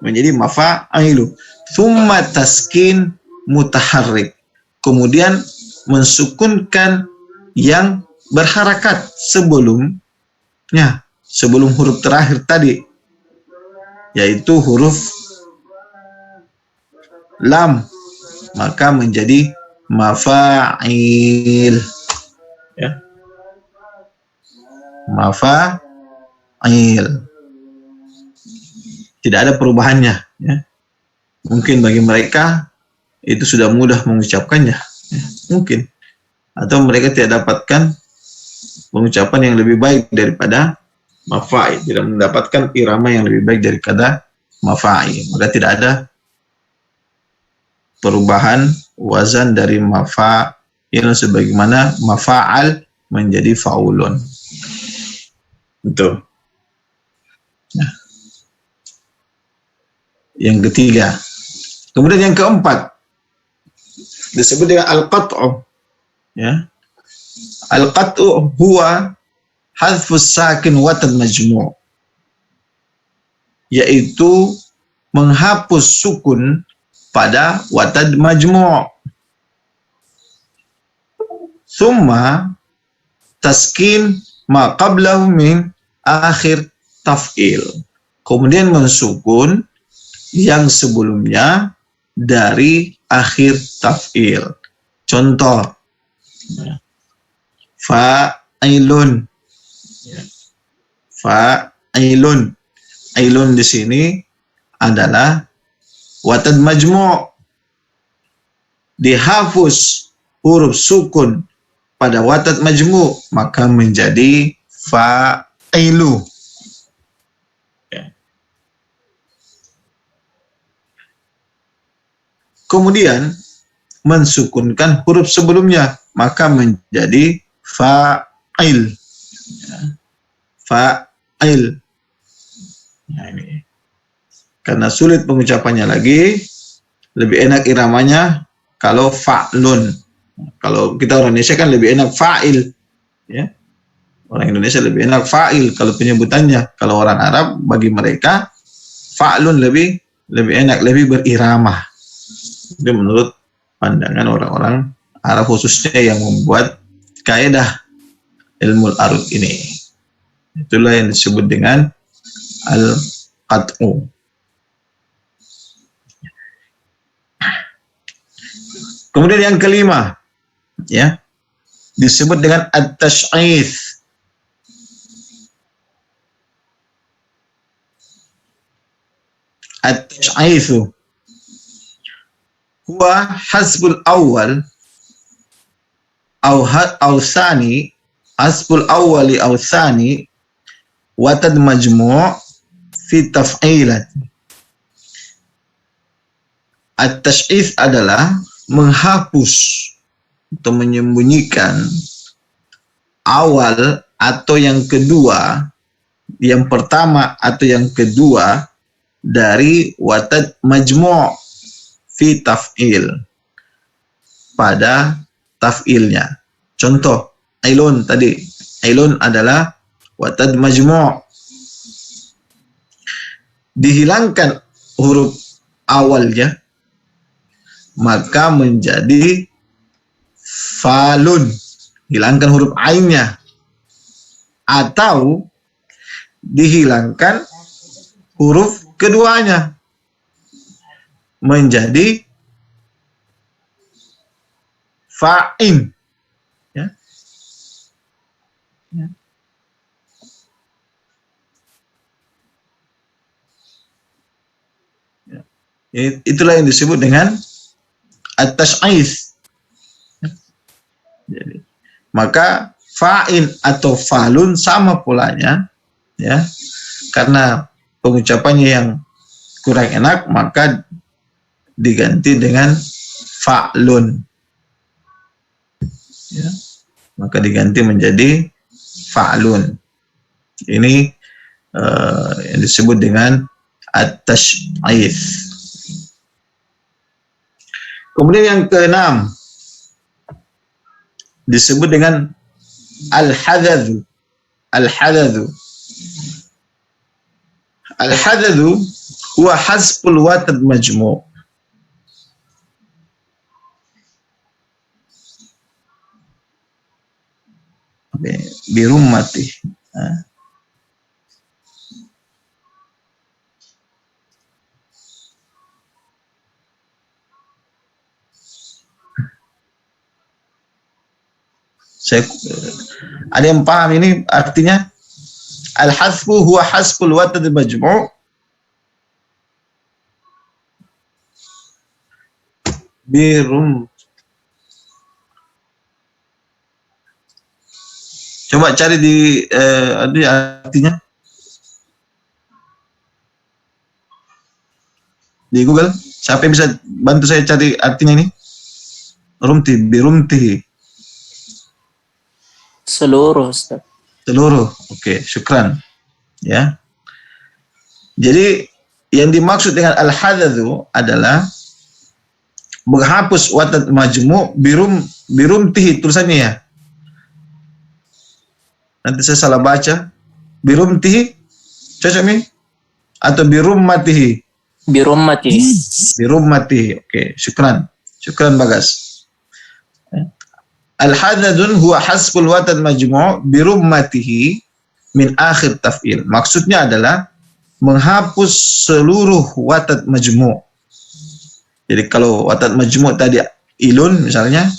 Menjadi mafailu. Thumma taskin mutaharrik. Kemudian mensukunkan yang berharakat sebelumnya, sebelum huruf terakhir tadi, yaitu huruf lam, maka menjadi mafa'il. Ya. Mafa'il. Tidak ada perubahannya. Ya. Mungkin bagi mereka itu sudah mudah mengucapkannya. Ya, mungkin. Atau mereka tidak dapatkan pengucapan yang lebih baik daripada mafa'il. Tidak mendapatkan irama yang lebih baik daripada mafa'il. Maka tidak ada perubahan wazan dari mafa'il sebagaimana mafa'al menjadi fa'ulun. Itu. Nah. Yang ketiga. Kemudian yang keempat disebut dengan al-qat'u. Ya. Al-qat'u huwa hadfus sakin watad majmu'. Yaitu menghapus sukun pada watad majmu'. Thumma taskin ma qablahu min akhir taf'il. Kemudian mensukun yang sebelumnya dari akhir taf'il. Contoh, fa'ilun. Fa'ilun. Ailun di sini adalah watad majmu'. Dihapus huruf sukun pada watad majmu', maka menjadi fa'ilu. Kemudian mensukunkan huruf sebelumnya, maka menjadi fa'il. Fa'il. Nah, ini. Karena sulit pengucapannya lagi, lebih enak iramanya kalau fa'lun. Kalau kita orang Indonesia kan lebih enak fa'il. Ya. Orang Indonesia lebih enak fa'il kalau penyebutannya. Kalau orang Arab, bagi mereka fa'lun lebih enak, lebih berirama. Itu menurut pandangan orang-orang Arab khususnya yang membuat kaidah ilmu al-arud ini. Itulah yang disebut dengan al-qat'u. Kemudian yang kelima, ya, disebut dengan at-tash'ith. At-tash'ithu huwa hasbul awal au tsani, hasbul awali au tsani watad majmu' fi taf'ilat. At-tash'ith adalah menghapus atau menyembunyikan awal atau yang kedua, yang pertama atau yang kedua dari watad majmu' fi taf'il, pada taf'ilnya. Contoh, ailun tadi. Ailun adalah watad majmu'. Dihilangkan huruf awalnya, maka menjadi falun. Hilangkan huruf ainnya. Atau dihilangkan huruf keduanya, menjadi fa'in. Ya. Ya. Ya. Itulah yang disebut dengan at-tash'ith. Jadi, maka fa'in atau falun sama polanya, ya, karena pengucapannya yang kurang enak maka diganti dengan fa'lun, ya, maka diganti menjadi fa'lun. Ini yang disebut dengan at-tash'ith. Kemudian yang keenam disebut dengan al-hadadhu. Al-hadadhu. Al-hadadhu huwa hasbul watad majmu'. Birummati. Ada yang paham ini artinya? Al-hasbu huwa hasbul watad majmu' birum. Coba cari di artinya di Google. Siapa yang bisa bantu saya cari artinya ini? Rumti, birumti. Seluruh, Ustaz. Seluruh. Oke, syukran. Ya. Jadi yang dimaksud dengan al-hadadhu adalah menghapus watad majmu' birumtihi, tulisannya ya. Nanti saya salah baca. Birumtihi, cocok nih? Atau birummatihi? Birummati. Birummatihi. Oke, syukran. Syukran Bagas. Al-hadadun huwa hasbul watad majmu' birummatihi min akhir taf'il. Maksudnya adalah menghapus seluruh watad majmu'. Jadi kalau watad majmu' tadi ilun misalnya,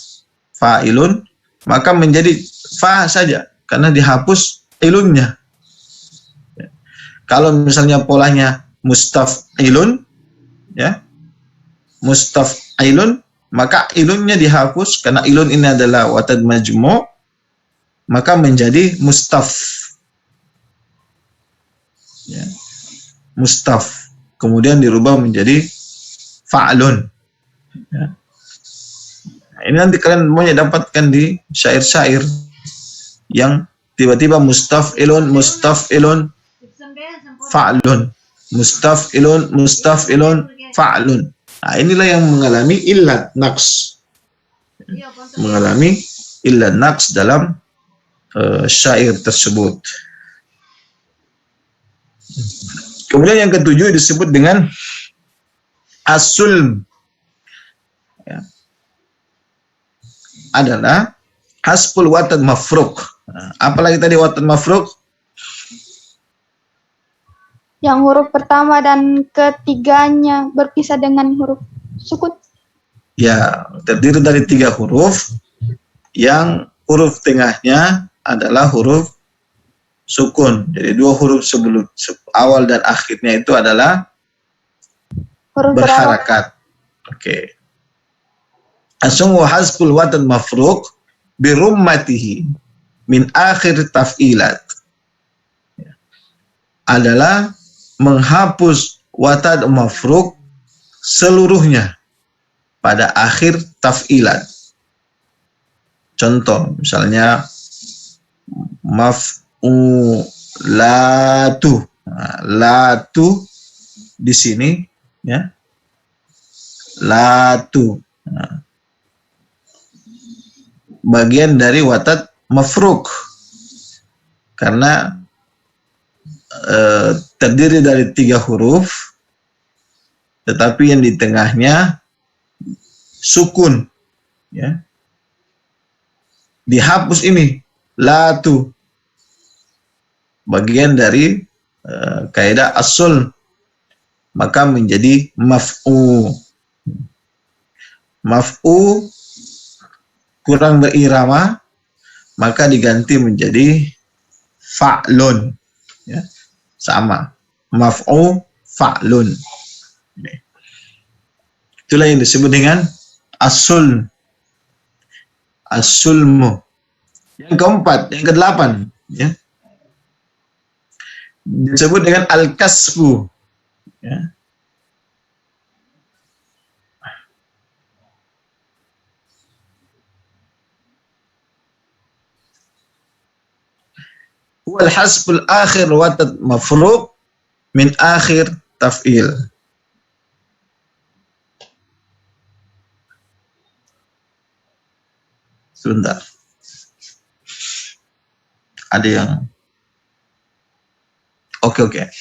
fa'ilun, maka menjadi fa saja karena dihapus ilunnya. Kalau misalnya polanya mustaf'ilun, ya, mustaf'ilun, maka ilunnya dihapus karena ilun ini adalah watad majmu', maka menjadi mustaf. Ya. Mustaf. Kemudian dirubah menjadi fa'lun. Ya. Ini nanti kalian banyak dapatkan di syair-syair yang tiba-tiba mustaf'ilun, mustaf'ilun, fa'lun. Mustaf'ilun, mustaf'ilun, fa'lun. Nah, inilah yang mengalami illat naqs. Mengalami illat naqs dalam syair tersebut. Kemudian yang ketujuh disebut dengan as-sulm. Ya. Adalah hasbul watad mafruq. Nah, apalagi tadi watad mafruq? Yang huruf pertama dan ketiganya berpisah dengan huruf sukun. Ya, terdiri dari 3 huruf, yang huruf tengahnya adalah huruf sukun. Jadi 2 huruf sebelum awal dan akhirnya itu adalah Huruf berharakat. Oke. Asungguh hasbul watad mafruq birummatihi min akhir taf'ilat adalah menghapus watad mafruq seluruhnya pada akhir taf'ilat. Contoh misalnya maf'ulatu. Nah, latu di sini ya. Latu. Nah, bagian dari watad mafruq karena terdiri dari 3 huruf tetapi yang di tengahnya sukun ya, dihapus ini latu, bagian dari kaidah asul, maka menjadi maf'u. Maf'u kurang berirama, maka diganti menjadi fa'lun ya, sama maf'u fa'lun. Itulah yang disebut dengan asul, asulmu. Yang keempat, yang kedelapan ya, disebut dengan al-kasbu ya. Wal hasbul akhir watad mafruq min akhir taf'il. Sebentar. Ada yang Oke.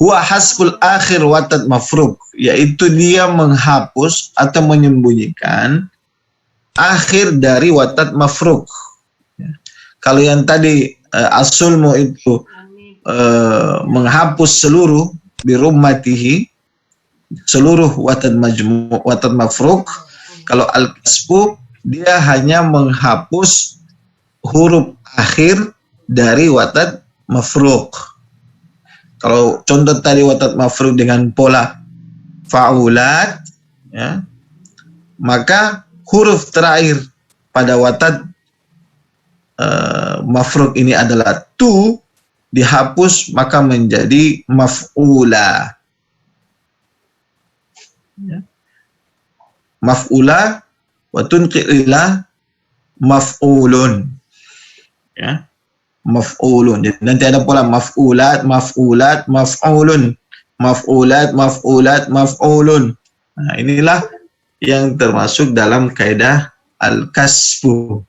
Huwa hasbul akhir watad mafruq, yaitu dia menghapus atau menyembunyikan akhir dari watad mafruq. Kalau yang tadi asulmu itu menghapus seluruh birummatihi, seluruh watad mafruq. Kalau al-kasbu dia hanya menghapus huruf akhir dari watad mafruq. Kalau contoh tadi watad mafruq dengan pola fa'ulat ya, maka huruf terakhir pada watad mafruq ini adalah tu, dihapus maka menjadi maf'ula ya. Maf'ula wa tunqil ila maf'ulun ya, maf'ulun. Jadi nanti ada pola maf'ulat, maf'ulat, maf'ulun, maf'ulat, maf'ulat, maf'ulun. Nah, inilah yang termasuk dalam kaidah al-kasbu.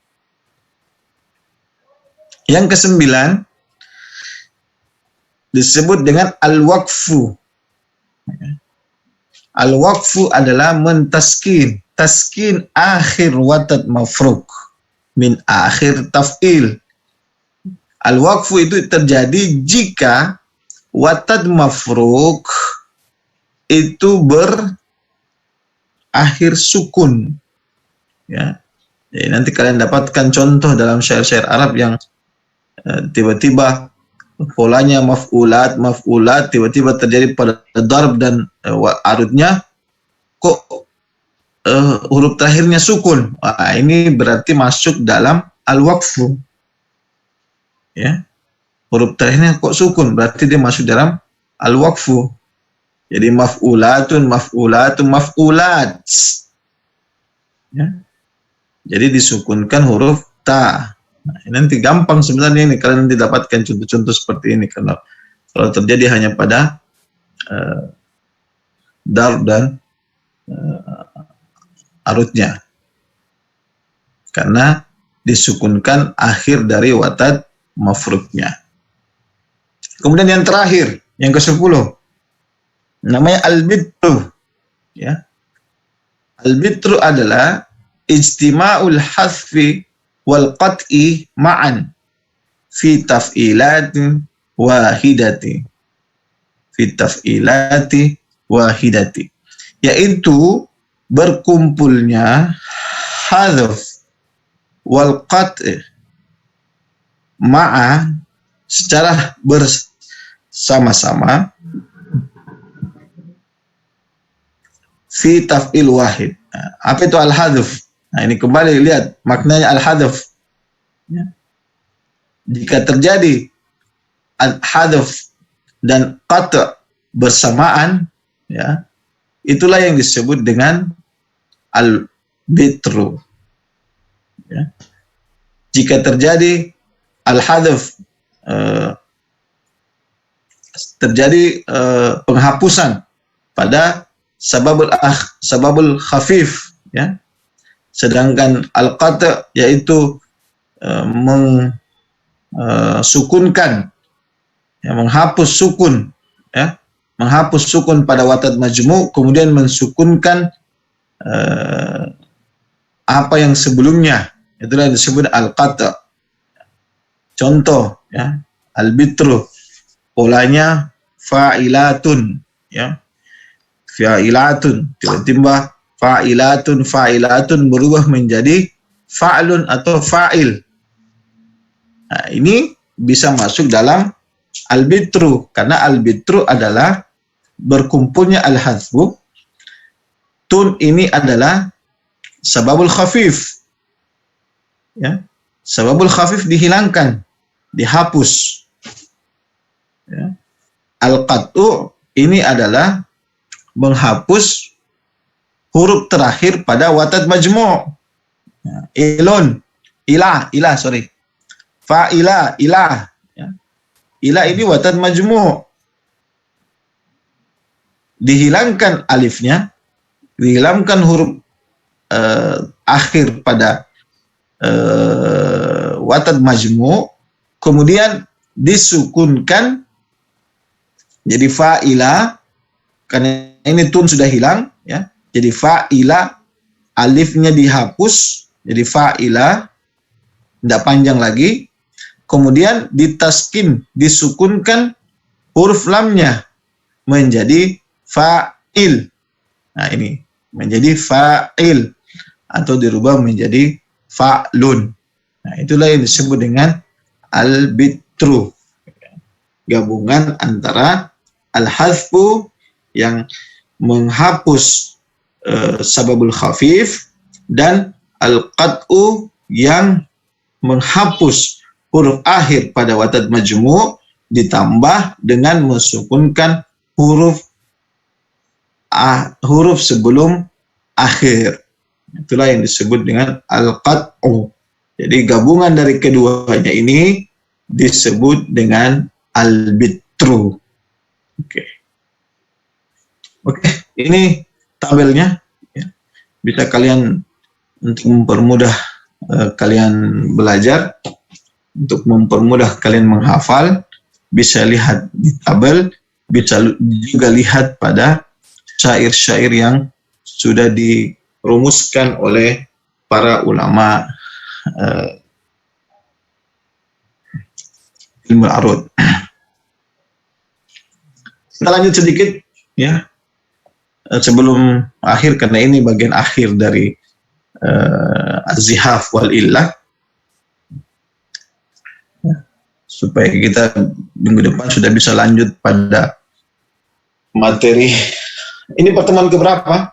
Yang kesembilan disebut dengan al-waqfu. Al-waqfu adalah mentaskin, taskin akhir watad mafruq min akhir taf'il. Al-waqfu itu terjadi jika watad mafruq itu berakhir sukun ya. Jadi nanti kalian dapatkan contoh dalam syair-syair Arab yang tiba-tiba polanya maf'ulat, maf'ulat, tiba-tiba terjadi pada darb dan arutnya kok huruf terakhirnya sukun. Wah, ini berarti masuk dalam al-waqfu ya. Huruf terakhirnya kok sukun, berarti dia masuk dalam al-waqfu. Jadi maf'ulatun, maf'ulatun, maf'ulat ya. Jadi disukunkan huruf ta. Nah, nanti gampang sebenarnya ini, kalian nanti dapatkan contoh-contoh seperti ini karena kalau terjadi hanya pada darb dan arutnya, karena disukunkan akhir dari watad mafruqnya. Kemudian yang terakhir, yang ke-10, namanya al-bitru ya. Al-bitru adalah ijtima'ul hasfi wal qat'i ma'an fi taf'ilatin wahidati, fi taf'ilati wahidati, yaitu berkumpulnya hadzf wal qat' ma'a secara bersama-sama fi taf'il wahid. Apa itu al-hadzf? Nah, ini kembali lihat maknanya al-hadaf. Ya. Jika terjadi al-hadaf dan qata' bersamaan, ya, itulah yang disebut dengan al-bitru. Ya. Jika terjadi al-hadaf, terjadi penghapusan pada sababul khafif, ya. Sedangkan al-qata' yaitu sukunkan, ya, menghapus sukun, ya, menghapus sukun pada watad majmu', kemudian mensukunkan apa yang sebelumnya, itulah yang disebut al-qata'. Contoh, ya, al-bitru polanya fa'ilatun, ya, fa'ilatun, tiba-tiba fa'ilatun berubah menjadi fa'lun atau fa'il. Nah, ini bisa masuk dalam al-bitru, karena al-bitru adalah berkumpulnya al-hadfu. Tun ini adalah sababul khafif, ya, sababul khafif dihilangkan, dihapus, ya. Al-qat'u ini adalah menghapus huruf terakhir pada watad majmu'. Ya. Ilun, ilah, sorry. Fa'ila, ilah. Ya. Ilah ini watad majmu'. Dihilangkan alifnya, dihilangkan huruf akhir pada watad majmu', kemudian disukunkan jadi fa'ila, karena ini tun sudah hilang, ya. Jadi fa'ila, alifnya dihapus, jadi fa'ila, tidak panjang lagi. Kemudian ditaskin, disukunkan huruf lamnya menjadi fa'il. Nah, ini menjadi fa'il atau dirubah menjadi fa'lun. Nah, itulah yang disebut dengan al-bitru. Gabungan antara al-hadfu yang menghapus sababul khafif dan al-qat'u yang menghapus huruf akhir pada watad majmu' ditambah dengan mensukunkan huruf sebelum akhir. Itulah yang disebut dengan al-qat'u. Jadi gabungan dari keduanya ini disebut dengan al-bitru. Oke, ini tabelnya, ya. Bisa kalian untuk mempermudah kalian belajar, untuk mempermudah kalian menghafal, bisa lihat di tabel, bisa juga lihat pada syair-syair yang sudah dirumuskan oleh para ulama ilmu arud. Kita lanjut sedikit, ya, sebelum akhir, karena ini bagian akhir dari az-zihaf wal illah, supaya kita minggu depan sudah bisa lanjut pada materi. Ini pertemuan keberapa?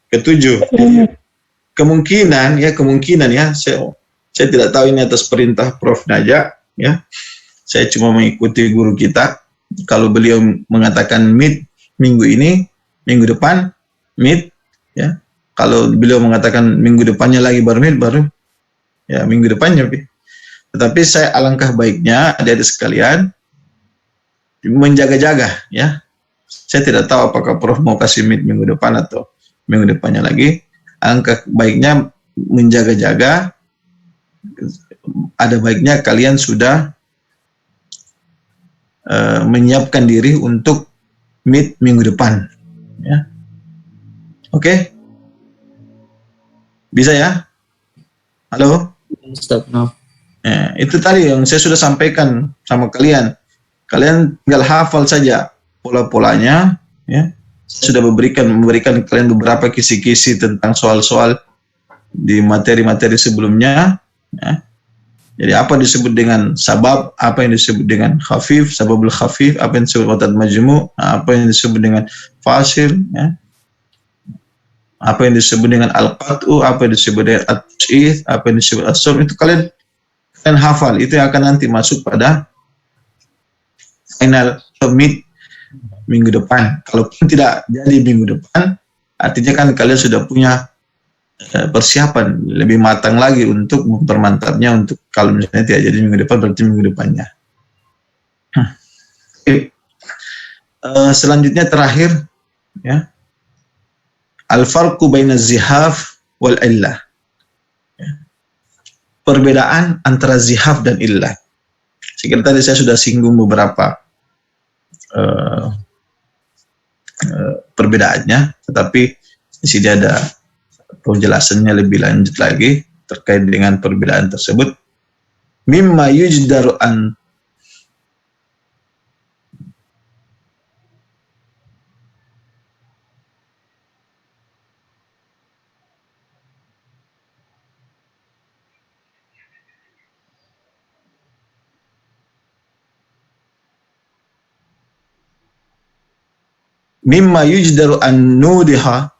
Ketujuh. Kemungkinan ya, saya tidak tahu ini atas perintah Prof. Naja, ya. Saya cuma mengikuti guru kita. Kalau beliau mengatakan meet minggu ini, minggu depan meet, ya. Kalau beliau mengatakan minggu depannya lagi baru meet, baru ya minggu depannya. Tetapi saya alangkah baiknya adik-adik sekalian menjaga-jaga, ya. Saya tidak tahu apakah Prof mau kasih meet minggu depan atau minggu depannya lagi. Alangkah baiknya menjaga-jaga. Ada baiknya kalian sudah menyiapkan diri untuk meet minggu depan, ya. Oke? Bisa ya? Halo? Ustaz, no. Ya, itu tadi yang saya sudah sampaikan sama kalian. Kalian tinggal hafal saja pola-polanya, ya. Saya sudah memberikan kalian beberapa kisi-kisi tentang soal-soal di materi-materi sebelumnya, ya. Jadi apa disebut dengan sabab, apa yang disebut dengan khafif, sababul khafif, apa yang disebut watad majmu', apa yang disebut dengan fasil, ya. Apa yang disebut dengan al-qat'u, apa yang disebut dengan at-tash'ith, apa yang disebut as-sum, itu kalian hafal. Itu yang akan nanti masuk pada final mid minggu depan. Kalaupun tidak jadi minggu depan, artinya kan kalian sudah punya persiapan lebih matang lagi untuk mempermantapnya, untuk kalau misalnya tidak jadi minggu depan berarti minggu depannya. Selanjutnya terakhir, ya, al-farqu baina zihaf wal illah, ya. Perbedaan antara zihaf dan illah. Sekitar tadi saya sudah singgung beberapa perbedaannya, tetapi di sini ada penjelasannya lebih lanjut lagi terkait dengan perbedaan tersebut. Mimma yujdaru an mimma yujdaru an nudiha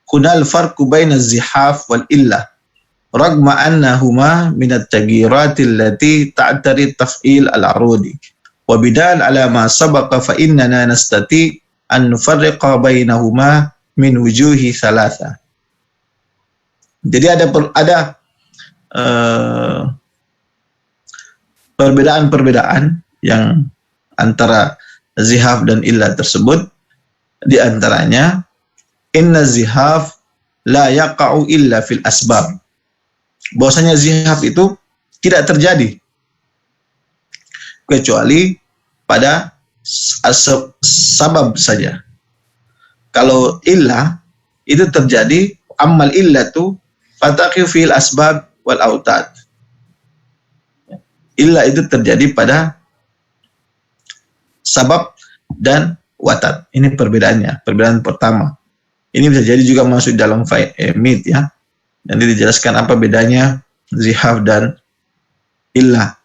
hunal farqu baina zihaf wal illah ragma annahuma min at-taghirat allati ta'tari taf'il al-arudi wa bidal ala ma sabaqa fa innana nastati an nufarriqa bainahuma min wujuhi thalatha. Jadi ada perbedaan-perbedaan yang antara zihaf dan illah tersebut. Di antaranya inna zihaf la yaqa'u illa fil asbab. Bahwasanya zihaf itu tidak terjadi kecuali pada sabab saja. Kalau illah itu terjadi, ammal illatu fataqi fil asbab wal autad. Illah itu terjadi pada sabab dan watad. Ini perbedaannya, perbedaan pertama. Ini bisa jadi juga masuk dalam mid, ya. Nanti dijelaskan apa bedanya zihaf dan illah.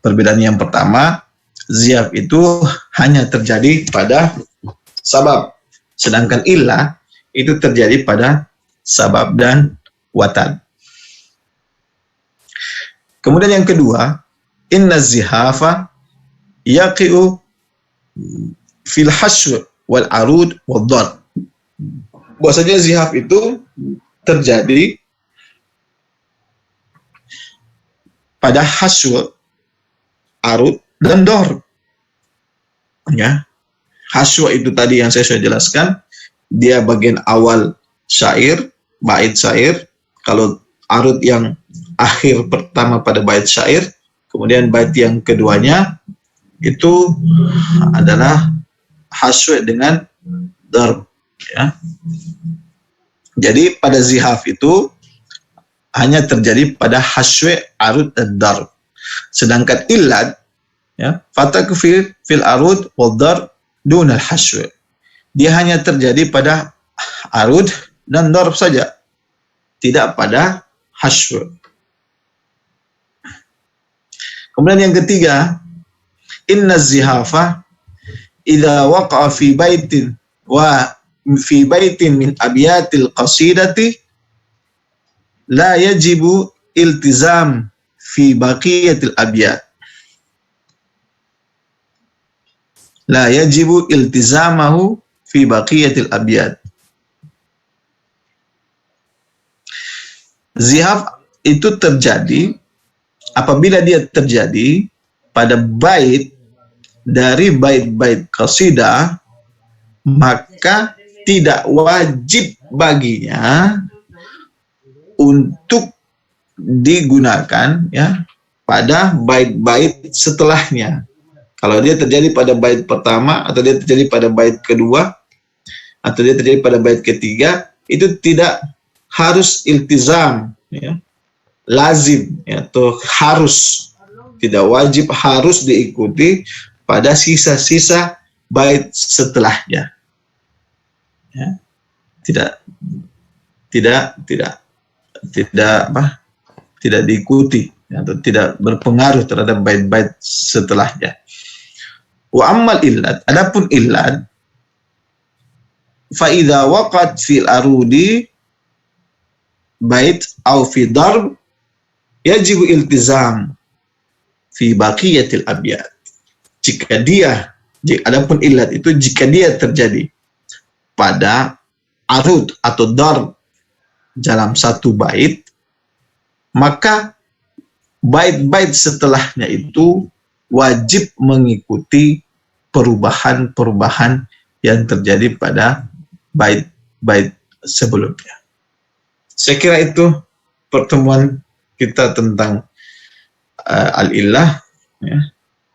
Perbedaan yang pertama, zihaf itu hanya terjadi pada sabab, sedangkan illah itu terjadi pada sabab dan watad. Kemudian yang kedua, inna zihafa yaqi'u fil hasw wal arud wal dar. Bahwasanya zihaf itu terjadi pada hasw, arud dan dar. Ya. Hasw itu tadi yang saya sudah jelaskan, dia bagian awal syair, bait syair. Kalau arud yang akhir pertama pada bait syair, kemudian bait yang keduanya itu adalah hasw dengan darb, ya. Jadi pada zihaf itu hanya terjadi pada hasw, arud dan darb. Sedangkan illat, ya, fataku fil arud wal darb dun al hasw. Dia hanya terjadi pada arud dan darb saja, tidak pada hasw. Kemudian yang ketiga, inna zihafa idza waqa'a fi baitin wa fi baitin min abyatil qasidati la yajibu iltizam fi baqiyatil abyat. La yajibu iltizamahu fi baqiyatil abyat. Zihaf itu terjadi apabila dia terjadi pada bait dari bait-bait qasidah, maka tidak wajib baginya untuk digunakan, ya, pada bait-bait setelahnya. Kalau dia terjadi pada bait pertama, atau dia terjadi pada bait kedua, atau dia terjadi pada bait ketiga, itu tidak harus iltizam, ya, lazim, ya, atau harus, tidak wajib, harus diikuti pada sisa-sisa bait setelahnya. Ya. Tidak diikuti atau tidak berpengaruh terhadap bait-bait setelahnya. Wa ammal illat, adapun illat, fa idza waqat fil arudi bait au fi darb yajibu iltizam fi baqiyatil abyat. Adapun illat itu jika dia terjadi pada arud atau darb dalam satu bait, maka bait-bait setelahnya itu wajib mengikuti perubahan-perubahan yang terjadi pada bait-bait sebelumnya. Saya kira itu pertemuan kita tentang al-illah. Ya.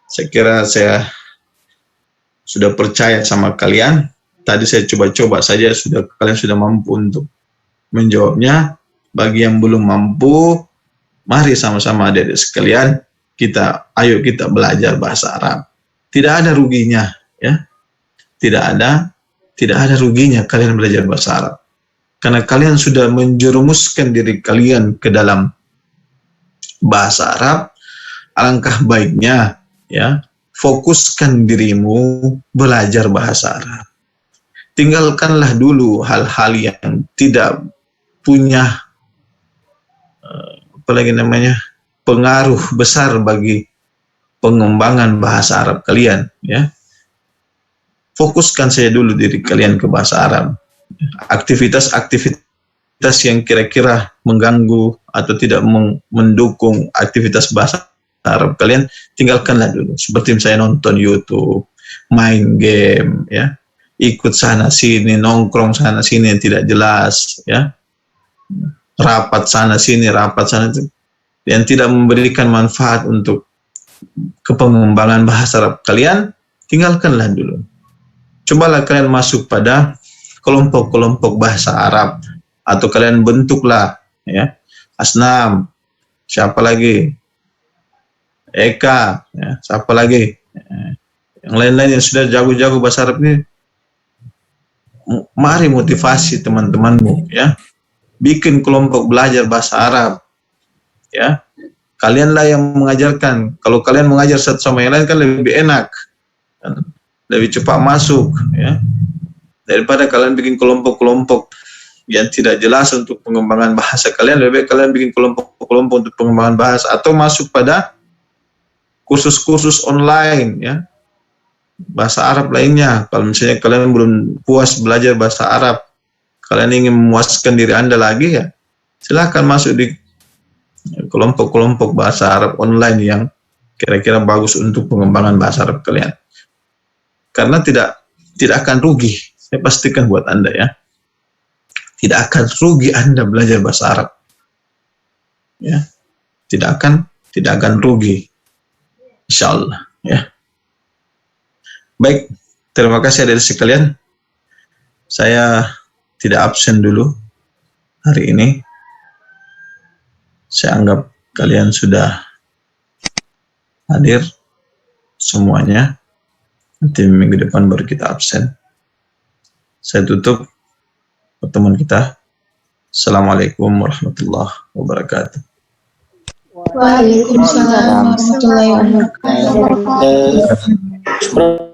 Saya kira saya sudah percaya sama kalian. Tadi saya coba-coba saja, kalian sudah mampu untuk menjawabnya. Bagi yang belum mampu, mari sama-sama adik-adik sekalian, ayo kita belajar bahasa Arab. Tidak ada ruginya, ya. Tidak ada ruginya kalian belajar bahasa Arab. Karena kalian sudah menjerumuskan diri kalian ke dalam bahasa Arab, alangkah baiknya, ya, fokuskan dirimu belajar bahasa Arab. Tinggalkanlah dulu hal-hal yang tidak punya pengaruh besar bagi pengembangan bahasa Arab kalian, ya. Fokuskan saja dulu diri kalian ke bahasa Arab. Aktivitas yang kira-kira mengganggu atau tidak mendukung aktivitas bahasa Arab kalian, tinggalkanlah dulu. Seperti misalnya nonton YouTube, main game, ya, ikut sana sini, nongkrong sana sini yang tidak jelas, ya, rapat sana sini, rapat sana, yang tidak memberikan manfaat untuk kepengembangan bahasa Arab kalian, tinggalkanlah dulu. Cobalah kalian masuk pada kelompok-kelompok bahasa Arab, atau kalian bentuklah, ya, Asnam, siapa lagi, Eka, ya, siapa lagi, yang lain-lain yang sudah jago-jago bahasa Arab ini. Mari motivasi teman-temanmu, ya, bikin kelompok belajar bahasa Arab, ya. Kalianlah yang mengajarkan. Kalau kalian mengajar satu sama yang lain kan lebih enak, lebih cepat masuk, ya, daripada kalian bikin kelompok-kelompok yang tidak jelas untuk pengembangan bahasa kalian. Lebih baik kalian bikin kelompok-kelompok untuk pengembangan bahasa, atau masuk pada kursus-kursus online, ya, bahasa Arab lainnya. Kalau misalnya kalian belum puas belajar bahasa Arab, kalian ingin memuaskan diri Anda lagi, ya, silahkan masuk di kelompok-kelompok bahasa Arab online yang kira-kira bagus untuk pengembangan bahasa Arab kalian. Karena tidak akan rugi, saya pastikan buat Anda, ya. Tidak akan rugi Anda belajar bahasa Arab, ya. Tidak akan rugi, insyaallah, ya. Baik, terima kasih adik-adik sekalian. Saya tidak absen dulu hari ini. Saya anggap kalian sudah hadir semuanya. Nanti minggu depan baru kita absen. Saya tutup pertemuan kita. Assalamualaikum warahmatullahi wabarakatuh. Waalaikumsalam warahmatullahi wabarakatuh.